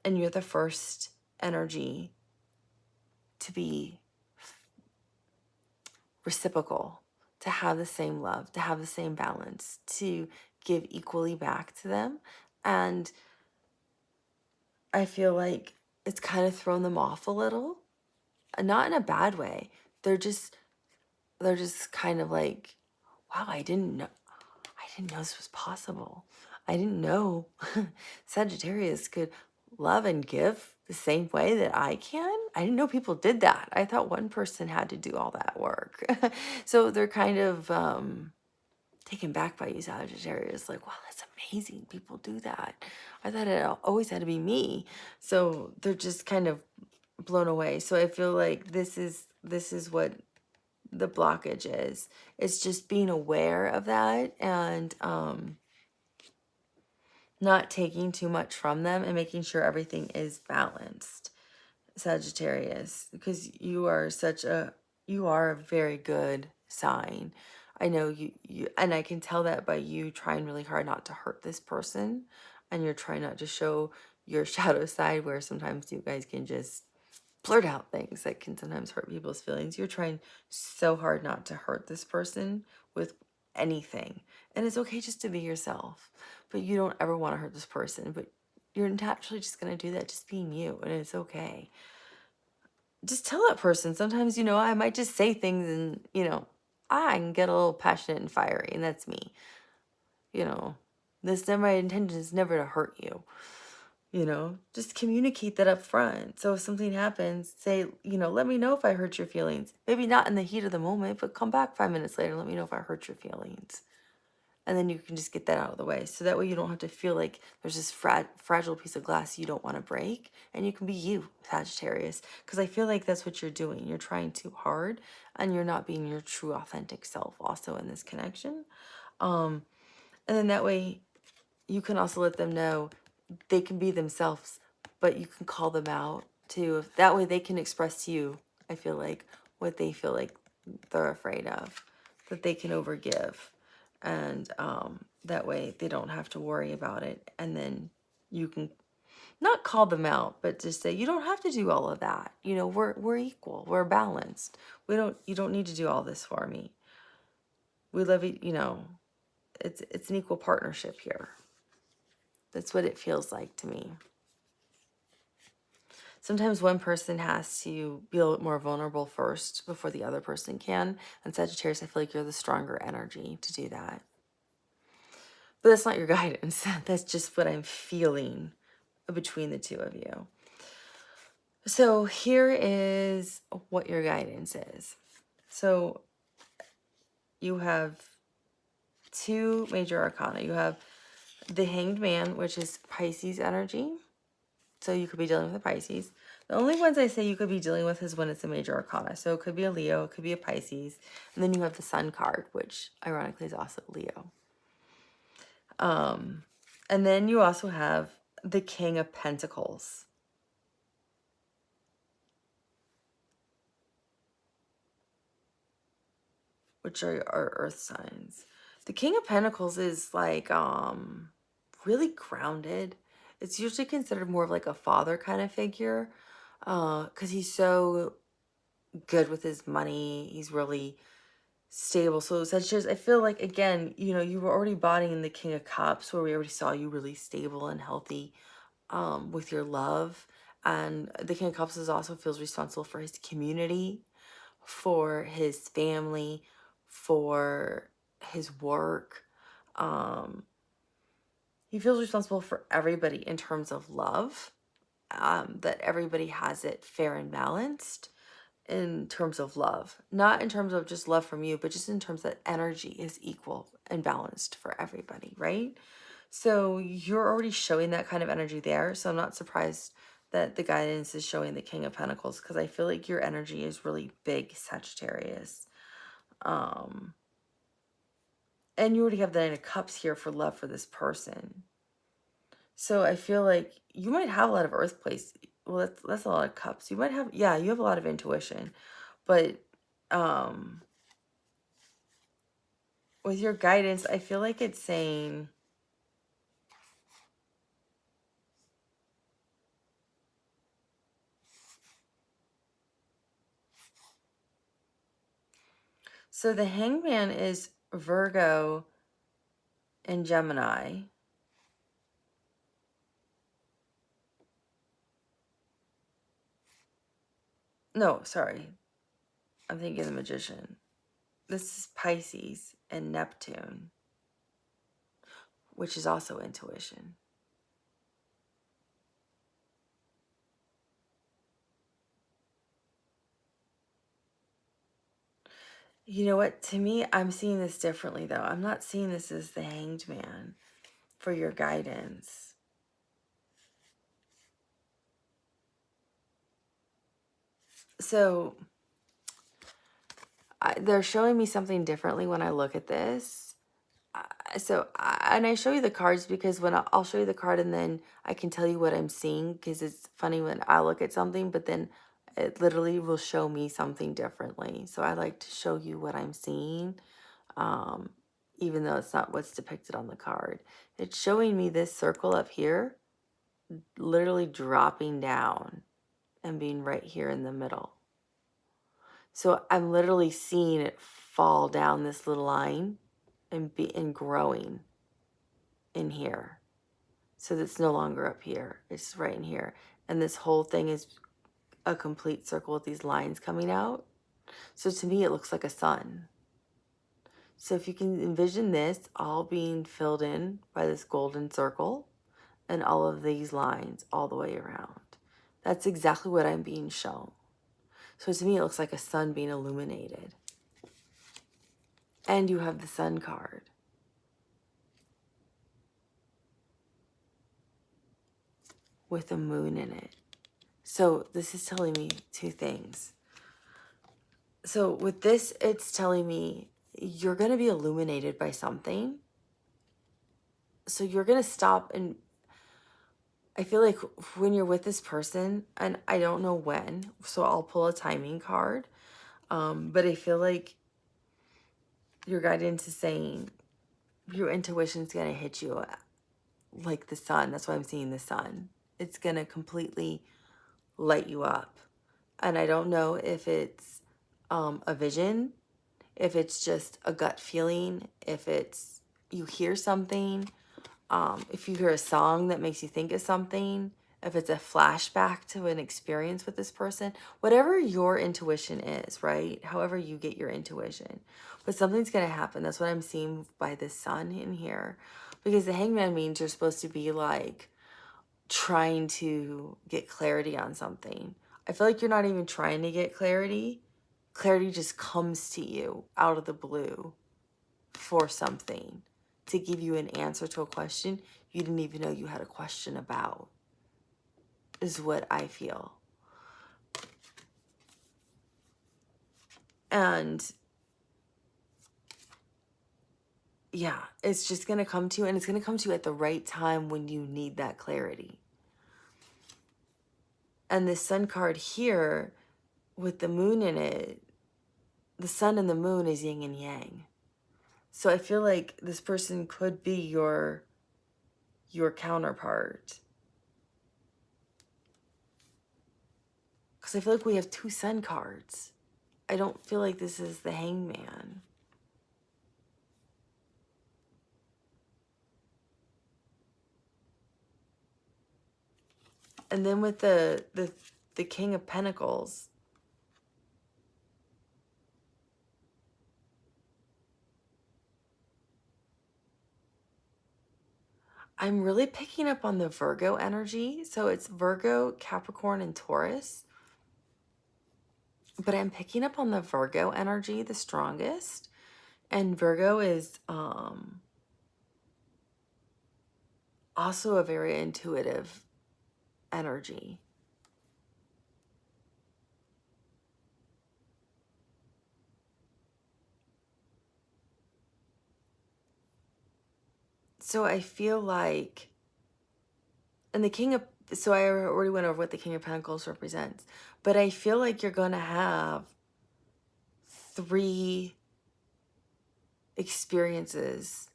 And you're the first energy to be reciprocal, to have the same love, to have the same balance, to give equally back to them. And I feel like it's kind of thrown them off a little, not in a bad way. They're just kind of like, wow, I didn't know this was possible. I didn't know Sagittarius could love and give the same way that I can. I didn't know people did that. I thought one person had to do all that work. So they're kind of taken back by you, Sagittarius. Like, wow, that's amazing. People do that. I thought it always had to be me. So they're just kind of blown away. So I feel like this is what the blockage is. It's just being aware of that, and not taking too much from them, and making sure everything is balanced, Sagittarius, because you are a very good sign. I know you, and I can tell that by you trying really hard not to hurt this person, and you're trying not to show your shadow side, where sometimes you guys can just blurt out things that can sometimes hurt people's feelings. You're trying so hard not to hurt this person with anything. And it's okay just to be yourself, but you don't ever want to hurt this person, but you're naturally just going to do that, just being you, and it's okay. Just tell that person. Sometimes, I might just say things, and, I can get a little passionate and fiery, and that's me. My intention is never to hurt you. Just communicate that up front. So if something happens, say, let me know if I hurt your feelings. Maybe not in the heat of the moment, but come back 5 minutes later, let me know if I hurt your feelings. And then you can just get that out of the way. So that way you don't have to feel like there's this fragile piece of glass you don't want to break. And you can be you, Sagittarius. Because I feel like that's what you're doing. You're trying too hard, and you're not being your true authentic self also in this connection. And then that way you can also let them know they can be themselves, but you can call them out too. That way they can express to you, I feel like, what they feel like they're afraid of, that they can overgive. And that way they don't have to worry about it. And then you can not call them out, but just say, you don't have to do all of that. We're equal. We're balanced. You don't need to do all this for me. We live, it's an equal partnership here. That's what it feels like to me. Sometimes one person has to be a little bit more vulnerable first before the other person can. And Sagittarius, I feel like you're the stronger energy to do that. But that's not your guidance. That's just what I'm feeling between the two of you. So here is what your guidance is. So you have two major arcana. You have the Hanged Man, which is Pisces energy. So you could be dealing with a Pisces. The only ones I say you could be dealing with is when it's a major arcana. So it could be a Leo, it could be a Pisces. And then you have the Sun card, which ironically is also Leo. And then you also have the King of Pentacles, which are earth signs. The King of Pentacles is like really grounded. It's usually considered more of like a father kind of figure, because he's so good with his money. He's really stable. So Sagittarius, I feel like, again, you know, you were already bodying the King of Cups, where we already saw you really stable and healthy with your love. And the King of Cups is also feels responsible for his community, for his family, for his work. He feels responsible for everybody in terms of love, that everybody has it fair and balanced in terms of love. Not in terms of just love from you, but just in terms that energy is equal and balanced for everybody, right? So you're already showing that kind of energy there. So I'm not surprised that the guidance is showing the King of Pentacles, because I feel like your energy is really big, Sagittarius. And you already have the Nine of Cups here for love for this person. So I feel like you might have a lot of earth place. Well, that's a lot of cups. You might have, yeah, you have a lot of intuition. But with your guidance, I feel like it's saying, so the Hangman is Virgo and Gemini. No, sorry. I'm thinking the Magician. This is Pisces and Neptune, which is also intuition. You know what? To me, I'm seeing this differently, though. I'm not seeing this as the Hanged Man for your guidance. So they're showing me something differently when I look at this. And I show you the cards because when I'll show you the card and then I can tell you what I'm seeing, because it's funny when I look at something, but then it literally will show me something differently. So I like to show you what I'm seeing, even though it's not what's depicted on the card. It's showing me this circle up here, literally dropping down and being right here in the middle. So I'm literally seeing it fall down this little line and growing in here. So that's no longer up here. It's right in here. And this whole thing is a complete circle with these lines coming out. So to me, it looks like a sun. So if you can envision this all being filled in by this golden circle and all of these lines all the way around. That's exactly what I'm being shown. So to me, it looks like a sun being illuminated. And you have the Sun card. With a moon in it. So this is telling me two things. So with this, it's telling me you're going to be illuminated by something. So you're going to stop, and I feel like when you're with this person, and I don't know when, so I'll pull a timing card. But I feel like your guidance is saying your intuition's going to hit you like the sun. That's why I'm seeing the sun. It's going to completely light you up. And I don't know if it's a vision, if it's just a gut feeling, if it's you hear something, if you hear a song that makes you think of something, if it's a flashback to an experience with this person, whatever your intuition is, right? However you get your intuition. But something's going to happen. That's what I'm seeing by the sun in here. Because the Hangman means you're supposed to be like trying to get clarity on something. I feel like you're not even trying to get clarity. Clarity just comes to you out of the blue for something, to give you an answer to a question you didn't even know you had a question about, is what I feel. And yeah, it's just going to come to you, and it's going to come to you at the right time when you need that clarity. And this sun card here with the moon in it, the sun and the moon is yin and yang. So I feel like this person could be your counterpart. Because I feel like we have 2 sun cards. I don't feel like this is the Hangman. And then with the King of Pentacles, I'm really picking up on the Virgo energy. So it's Virgo, Capricorn, and Taurus. But I'm picking up on the Virgo energy the strongest. And Virgo is also a very intuitive energy. So I feel like, and the King of, so I already went over what the King of Pentacles represents, but I feel like you're going to have 3 experiences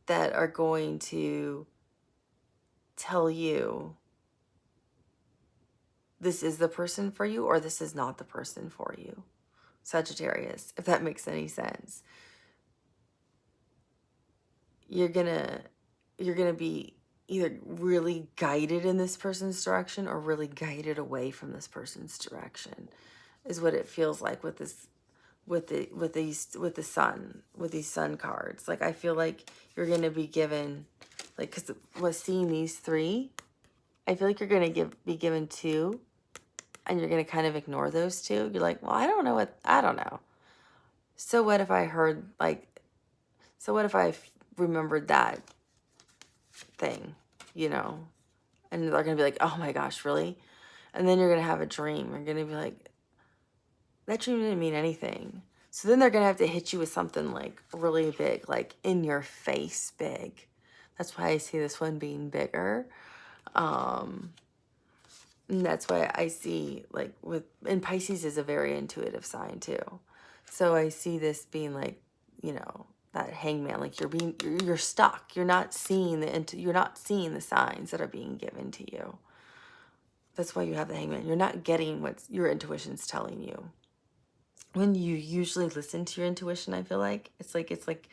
that are going to tell you this is the person for you or this is not the person for you, Sagittarius, if that makes any sense. You're gonna be either really guided in this person's direction or really guided away from this person's direction, is what it feels like with this, with these sun cards. Like I feel like you're gonna be given, like, because was seeing these 3, I feel like you're gonna be given 2, and you're gonna kind of ignore those 2. You're like, well, I don't know. So what if I heard, like, so what if I remembered that thing, you know? And they're gonna be like, oh my gosh, really? And then you're gonna have a dream. You're gonna be like, that dream didn't mean anything. So then they're gonna have to hit you with something like really big, like in your face big. That's why I see this one being bigger. And that's why I see, like, and Pisces is a very intuitive sign too. So I see this being like, you know, that Hangman, like you're stuck. You're not seeing the signs that are being given to you. That's why you have the Hangman. You're not getting what your intuition's telling you. When you usually listen to your intuition, I feel like it's like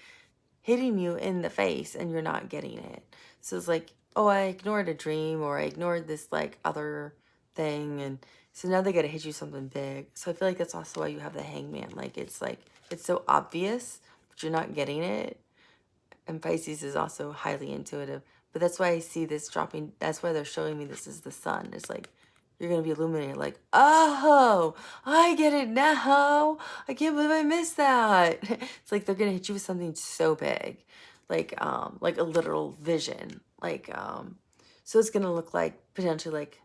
hitting you in the face and you're not getting it. So it's like, oh, I ignored a dream, or I ignored this like other thing, and so now they got to hit you something big. So I feel like that's also why you have the Hangman. Like it's so obvious, but you're not getting it. And Pisces is also highly intuitive, but that's why I see this dropping. That's why they're showing me this is the sun. It's like you're gonna be illuminated. Like, oh, I get it now. I can't believe I missed that. It's like they're gonna hit you with something so big, like a literal vision. So it's gonna look like potentially like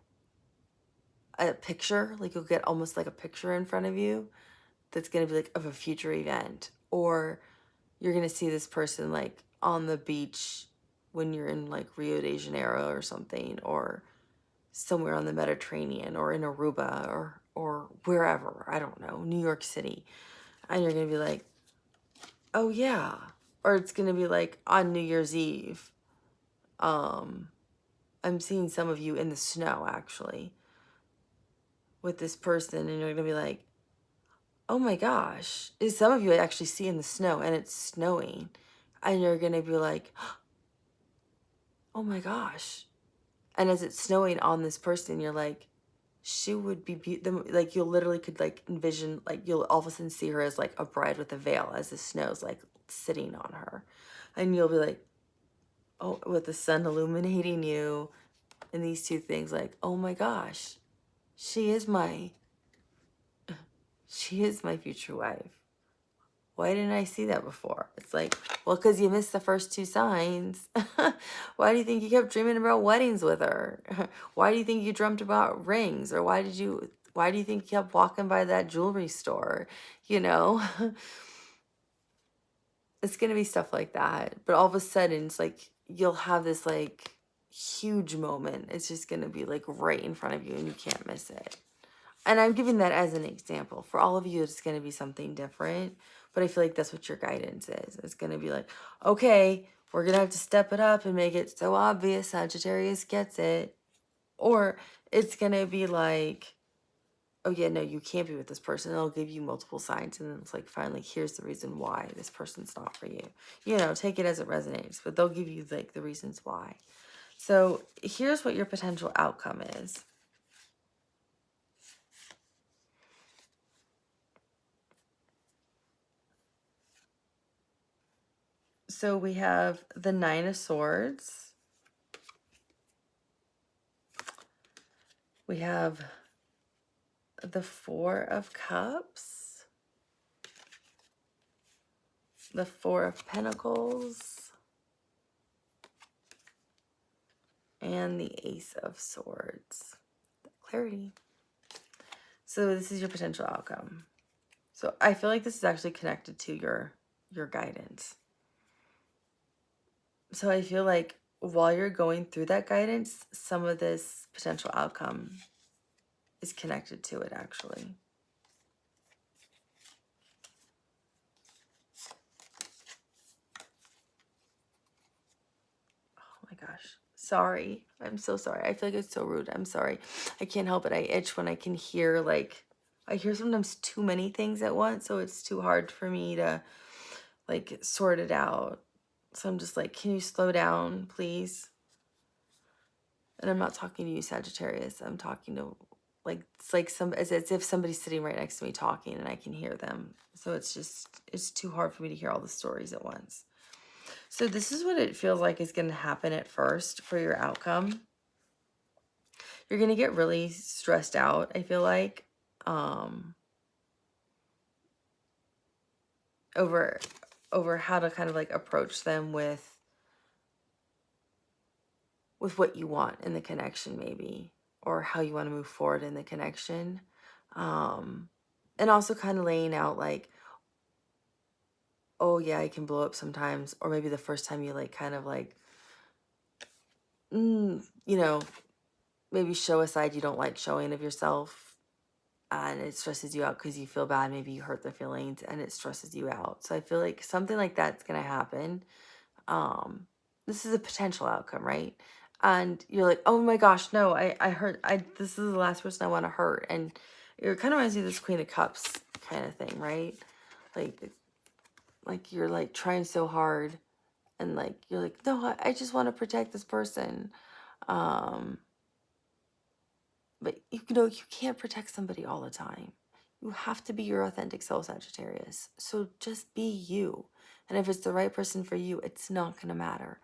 a picture. Like you'll get almost like a picture in front of you that's gonna be like of a future event, or you're gonna see this person like on the beach when you're in like Rio de Janeiro or something, or somewhere on the Mediterranean, or in Aruba, or wherever, I don't know, New York City. And you're gonna be like, oh yeah. Or it's gonna be like on New Year's Eve. I'm seeing some of you in the snow actually with this person, and you're gonna be like, oh my gosh. Some of you I actually see in the snow and it's snowing. And you're gonna be like, oh my gosh. And as it's snowing on this person, you're like, she would be like, you'll literally could like envision, like you'll all of a sudden see her as like a bride with a veil as the snow's like sitting on her. And you'll be like, oh, with the sun illuminating you And these two things, like, oh my gosh, she is my future wife. Why didn't I see that before? It's like, well, because you missed the first two signs. Why do you think you kept dreaming about weddings with her? Why do you think you dreamt about rings? Or why do you think you kept walking by that jewelry store? You know, it's going to be stuff like that. But all of a sudden, it's like, you'll have this like huge moment. It's just going to be like right in front of you and you can't miss it. And I'm giving that as an example. For all of you, it's going to be something different. But I feel like that's what your guidance is. It's going to be like, okay, we're going to have to step it up and make it so obvious Sagittarius gets it. Or it's going to be like, oh yeah, no, you can't be with this person. They'll give you multiple signs. And then it's like, finally, here's the reason why this person's not for you. You know, take it as it resonates. But they'll give you like the reasons why. So here's what your potential outcome is. So we have the Nine of Swords. We have the Four of Cups. The Four of Pentacles. And the Ace of Swords. Clarity. So this is your potential outcome. So I feel like this is actually connected to your guidance. So I feel like while you're going through that guidance, some of this potential outcome is connected to it actually. Oh my gosh. Sorry. I'm so sorry. I feel like it's so rude. I'm sorry. I can't help it. I itch when I can hear, like, I hear sometimes too many things at once, so it's too hard for me to, like, sort it out. So I'm just like, can you slow down, please? And I'm not talking to you, Sagittarius. I'm talking to, like, it's like as if somebody's sitting right next to me talking and I can hear them. So it's too hard for me to hear all the stories at once. So this is what it feels like is going to happen at first for your outcome. You're going to get really stressed out, I feel like, over how to kind of like approach them with what you want in the connection maybe, or how you want to move forward in the connection. And also kind of laying out like, oh yeah, I can blow up sometimes, or maybe the first time you like kind of like, you know, maybe show a side you don't like showing of yourself, and it stresses you out because you feel bad. Maybe you hurt their feelings and it stresses you out. So I feel like something like that's going to happen. This is a potential outcome, right? And you're like, oh my gosh, no, this is the last person I want to hurt. And it kind of reminds me of this Queen of Cups kind of thing, right? Like you're like trying so hard and like, you're like, no, I just want to protect this person. But you know, you can't protect somebody all the time. You have to be your authentic self, Sagittarius. So just be you. And if it's the right person for you, it's not going to matter.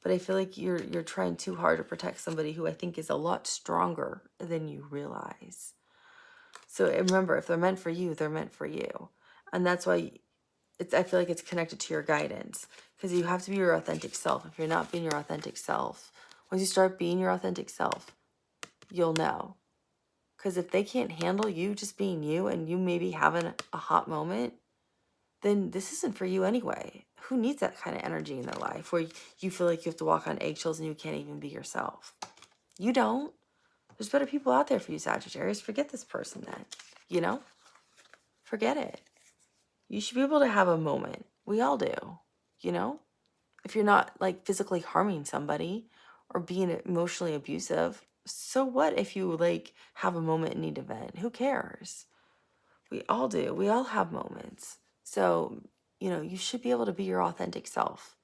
But I feel like you're trying too hard to protect somebody who I think is a lot stronger than you realize. So remember, if they're meant for you, they're meant for you. And that's why I feel like it's connected to your guidance. Because you have to be your authentic self. If you're not being your authentic self, once you start being your authentic self, you'll know. Because if they can't handle you just being you and you maybe having a hot moment, then this isn't for you anyway. Who needs that kind of energy in their life where you feel like you have to walk on eggshells and you can't even be yourself? You don't. There's better people out there for you, Sagittarius. Forget this person then, you know? Forget it. You should be able to have a moment. We all do, you know? If you're not like physically harming somebody or being emotionally abusive, so what if you like have a moment and need to vent? Who cares? We all do. We all have moments. So, you know, you should be able to be your authentic self.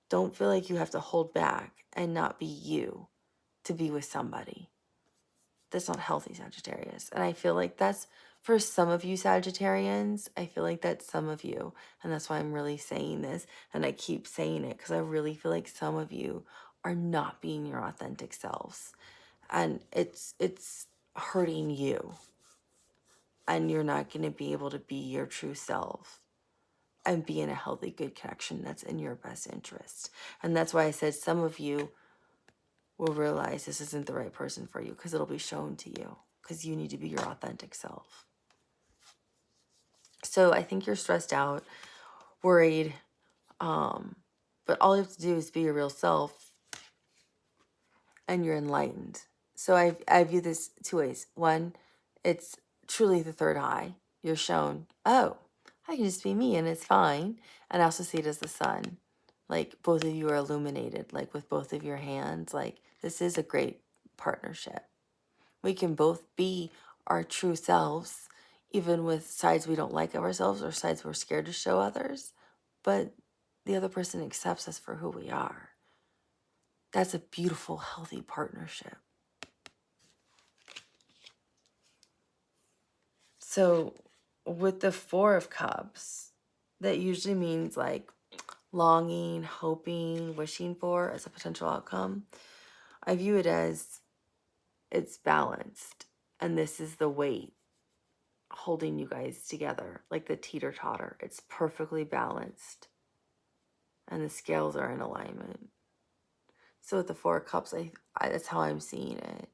Don't feel like you have to hold back and not be you to be with somebody. That's not healthy, Sagittarius. And I feel like that's for some of you Sagittarians. I feel like that's some of you. And that's why I'm really saying this. And I keep saying it because I really feel like some of you are not being your authentic selves. And it's hurting you. And you're not going to be able to be your true self and be in a healthy, good connection that's in your best interest. And that's why I said some of you will realize this isn't the right person for you, because it'll be shown to you, because you need to be your authentic self. So I think you're stressed out, worried, but all you have to do is be your real self, and you're enlightened. So I view this two ways. One, it's truly the third eye. You're shown, oh, I can just be me and it's fine. And I also see it as the sun. Like both of you are illuminated, like with both of your hands. Like this is a great partnership. We can both be our true selves, even with sides we don't like of ourselves or sides we're scared to show others. But the other person accepts us for who we are. That's a beautiful, healthy partnership. So with the Four of Cups, that usually means like longing, hoping, wishing for as a potential outcome. I view it as it's balanced. And this is the weight holding you guys together, like the teeter-totter. It's perfectly balanced. And the scales are in alignment. So with the Four of Cups, that's how I'm seeing it.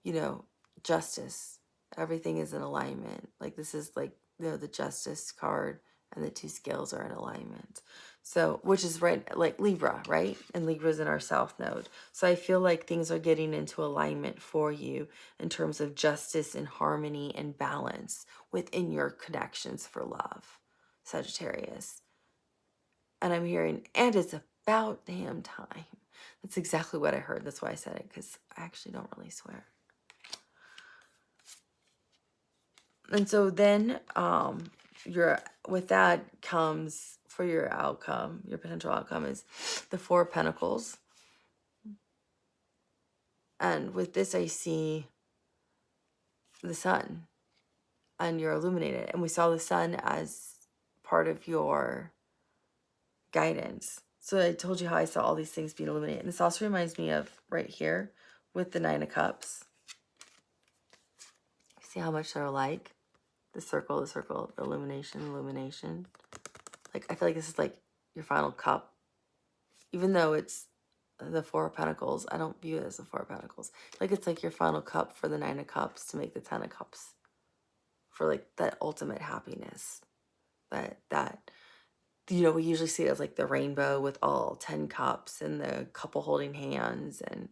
You know, justice. Everything is in alignment. Like this is like, you know, the justice card and the two scales are in alignment. So, which is right, like Libra, right? And Libra's in our South Node. So I feel like things are getting into alignment for you in terms of justice and harmony and balance within your connections for love, Sagittarius. And I'm hearing, and it's about damn time. That's exactly what I heard. That's why I said it, because I actually don't really swear. And so then with that comes, for your outcome, your potential outcome is the Four of Pentacles. And with this, I see the sun, and you're illuminated. And we saw the sun as part of your guidance. So I told you how I saw all these things being illuminated. And this also reminds me of right here with the Nine of Cups. See how much they're alike? The circle, the illumination. Like, I feel like this is like your final cup. Even though it's the Four of Pentacles, I don't view it as the Four of Pentacles. Like, it's like your final cup for the Nine of Cups to make the Ten of Cups. For like that ultimate happiness. That you know, we usually see it as like the rainbow with all 10 cups and the couple holding hands and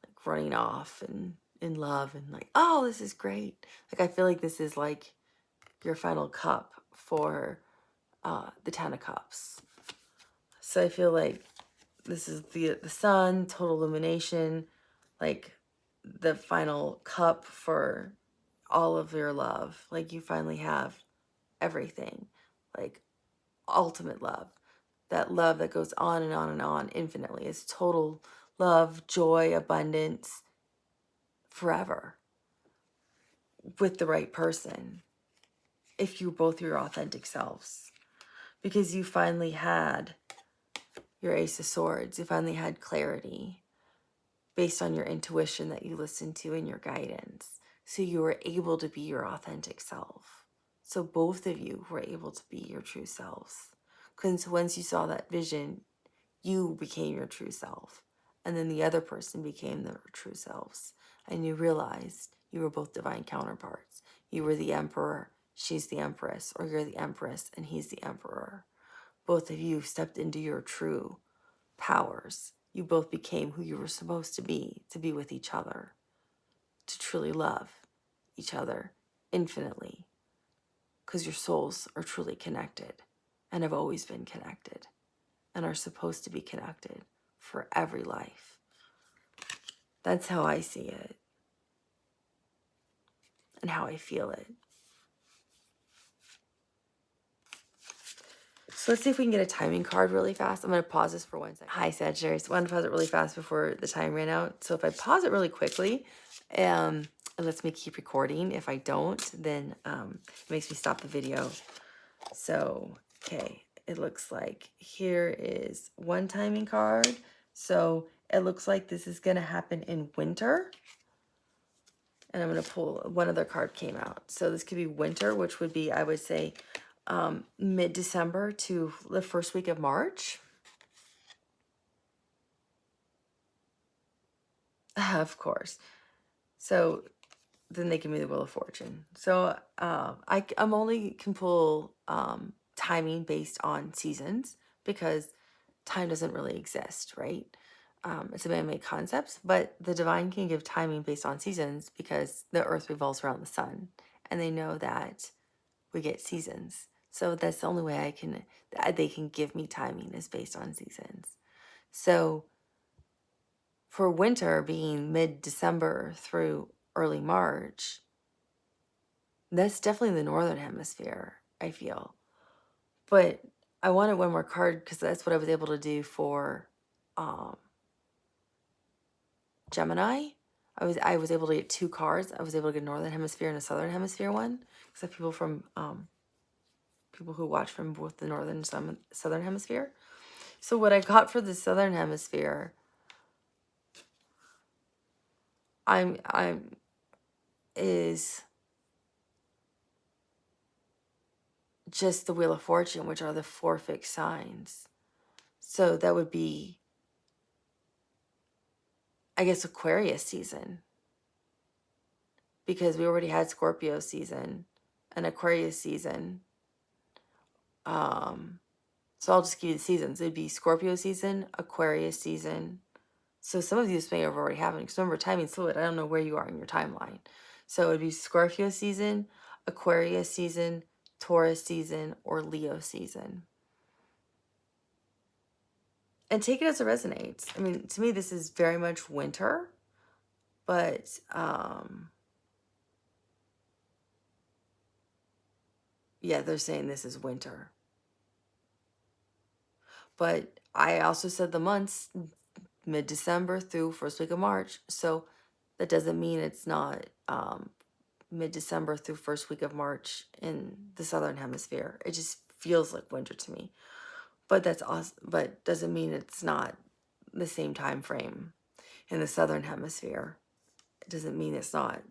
like running off and in love and like, oh, this is great. Like, I feel like this is like your final cup for the Ten of Cups. So I feel like this is the sun, total illumination, like the final cup for all of your love. Like you finally have everything, like ultimate love. That love that goes on and on and on infinitely is total love, joy, abundance, forever with the right person. If you both are your authentic selves. Because you finally had your Ace of Swords. You finally had clarity based on your intuition that you listened to and your guidance. So you were able to be your authentic self. So both of you were able to be your true selves. Because once you saw that vision, you became your true self. And then the other person became their true selves. And you realized you were both divine counterparts. You were the emperor, she's the empress, or you're the empress and he's the emperor. Both of you stepped into your true powers. You both became who you were supposed to be with each other, to truly love each other infinitely, because your souls are truly connected and have always been connected and are supposed to be connected for every life. That's how I see it and how I feel it. So let's see if we can get a timing card really fast. I'm going to pause this for 1 second. Hi, Sagittarius. I want to pause it really fast before the time ran out. So if I pause it really quickly, it lets me keep recording. If I don't, then it makes me stop the video. So, okay, it looks like here is one timing card, So it looks like this is going to happen in winter. And I'm going to pull, one other card came out. So this could be winter, which would be, I would say, mid-December to the first week of March. Of course. So then they give me the Wheel of Fortune. So I'm only can pull timing based on seasons, because time doesn't really exist, right? It's a man-made concept, but the divine can give timing based on seasons because the earth revolves around the sun, and they know that we get seasons. So that's the only way they can give me timing, is based on seasons. So for winter being mid-December through early March, that's definitely the northern hemisphere, I feel. But I wanted one more card because that's what I was able to do for Gemini. I was able to get 2 cards. I was able to get a northern hemisphere and a southern hemisphere one, because I have people from people who watch from both the northern and southern hemisphere. So what I got for the southern hemisphere, is just the Wheel of Fortune, which are the 4 fixed signs. So that would be, I guess, Aquarius season, because we already had Scorpio season and Aquarius season. So I'll just give you the seasons. It'd be Scorpio season, Aquarius season. So some of these may have already happened, because remember, timing's fluid. I don't know where you are in your timeline. So it'd be Scorpio season, Aquarius season, Taurus season, or Leo season. And take it as it resonates. I mean, to me, this is very much winter, but yeah, they're saying this is winter. But I also said the months, mid-December through first week of March. So that doesn't mean it's not mid-December through first week of March in the southern hemisphere. It just feels like winter to me. But that's awesome. But doesn't mean it's not the same time frame in the southern hemisphere. It doesn't mean it's not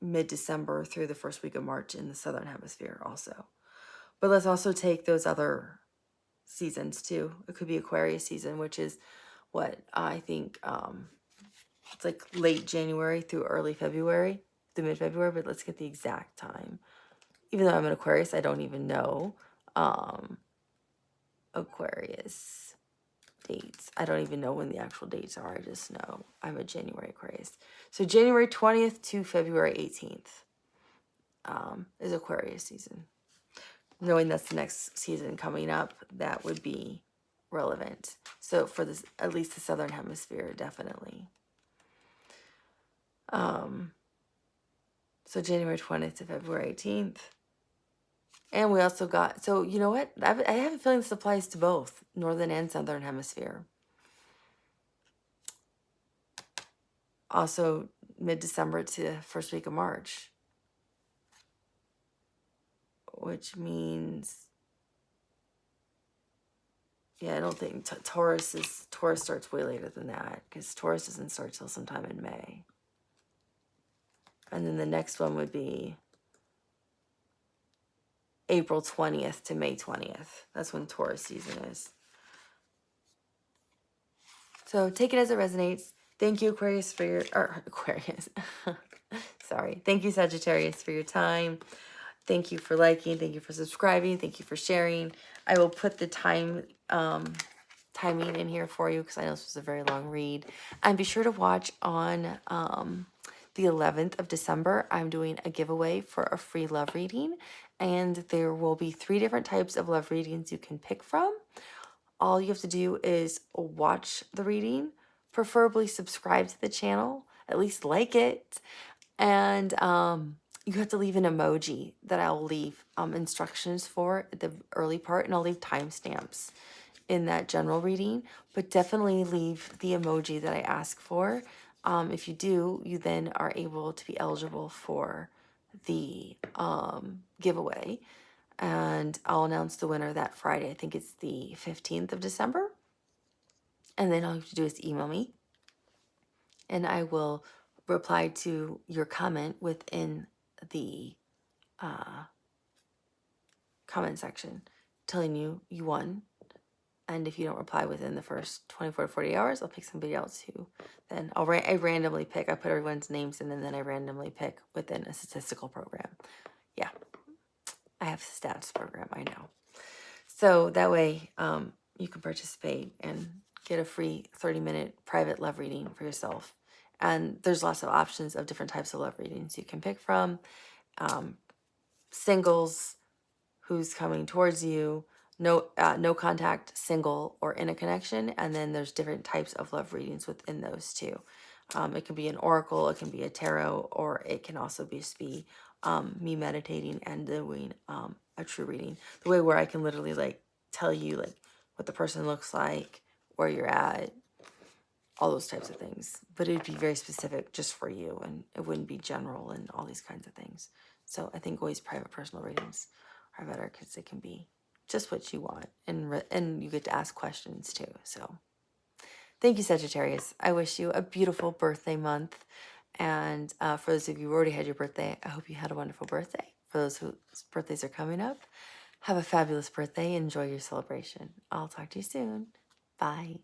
mid-December through the first week of March in the southern hemisphere also. But let's also take those other seasons too. It could be Aquarius season, which is what I think it's like late January through early February, through mid-February, but let's get the exact time. Even though I'm an Aquarius, I don't even know Aquarius dates. I don't even know when the actual dates are. I just know I'm a January Aquarius. So January 20th to February 18th is Aquarius season. Knowing that's the next season coming up, that would be relevant. So for this, at least the southern hemisphere, definitely. So January 20th to February 18th. And we also got, so you know what? I have a feeling this applies to both northern and southern hemisphere. Also mid-December to first week of March. Which means, yeah, I don't think Taurus starts way later than that, because Taurus doesn't start till sometime in May. And then the next one would be April 20th to May 20th. That's when Taurus season is. So take it as it resonates. Thank you, Aquarius, for your, or Aquarius. Sorry. Thank you, Sagittarius, for your time. Thank you for liking. Thank you for subscribing. Thank you for sharing. I will put the timing in here for you, because I know this was a very long read. And be sure to watch on the 11th of December. I'm doing a giveaway for a free love reading, and there will be 3 different types of love readings you can pick from. All you have to do is watch the reading, preferably subscribe to the channel, at least like it, and you have to leave an emoji that I'll leave instructions for at the early part, and I'll leave timestamps in that general reading, but definitely leave the emoji that I ask for. If you do, you then are able to be eligible for the giveaway, and I'll announce the winner that Friday. I think it's the 15th of December. And then all you have to do is email me, and I will reply to your comment within the comment section telling you you won. And if you don't reply within the first 24 to 48 hours, I'll pick somebody else who then I randomly pick. I put everyone's names in, and then I randomly pick within a statistical program. Yeah, I have a stats program, I know. So that way you can participate and get a free 30-minute private love reading for yourself. And there's lots of options of different types of love readings you can pick from. Singles, who's coming towards you, no contact, single, or in a connection. And then there's different types of love readings within those too. It can be an oracle, it can be a tarot, or it can also just be me meditating and doing a true reading. The way where I can literally like tell you like what the person looks like, where you're at, all those types of things. But it'd be very specific just for you, and it wouldn't be general and all these kinds of things. So I think always private personal readings are better because it can be just what you want, and you get to ask questions too. So thank you, Sagittarius. I wish you a beautiful birthday month. And for those of you who already had your birthday, I hope you had a wonderful birthday. For those whose birthdays are coming up, have a fabulous birthday. Enjoy your celebration. I'll talk to you soon. Bye.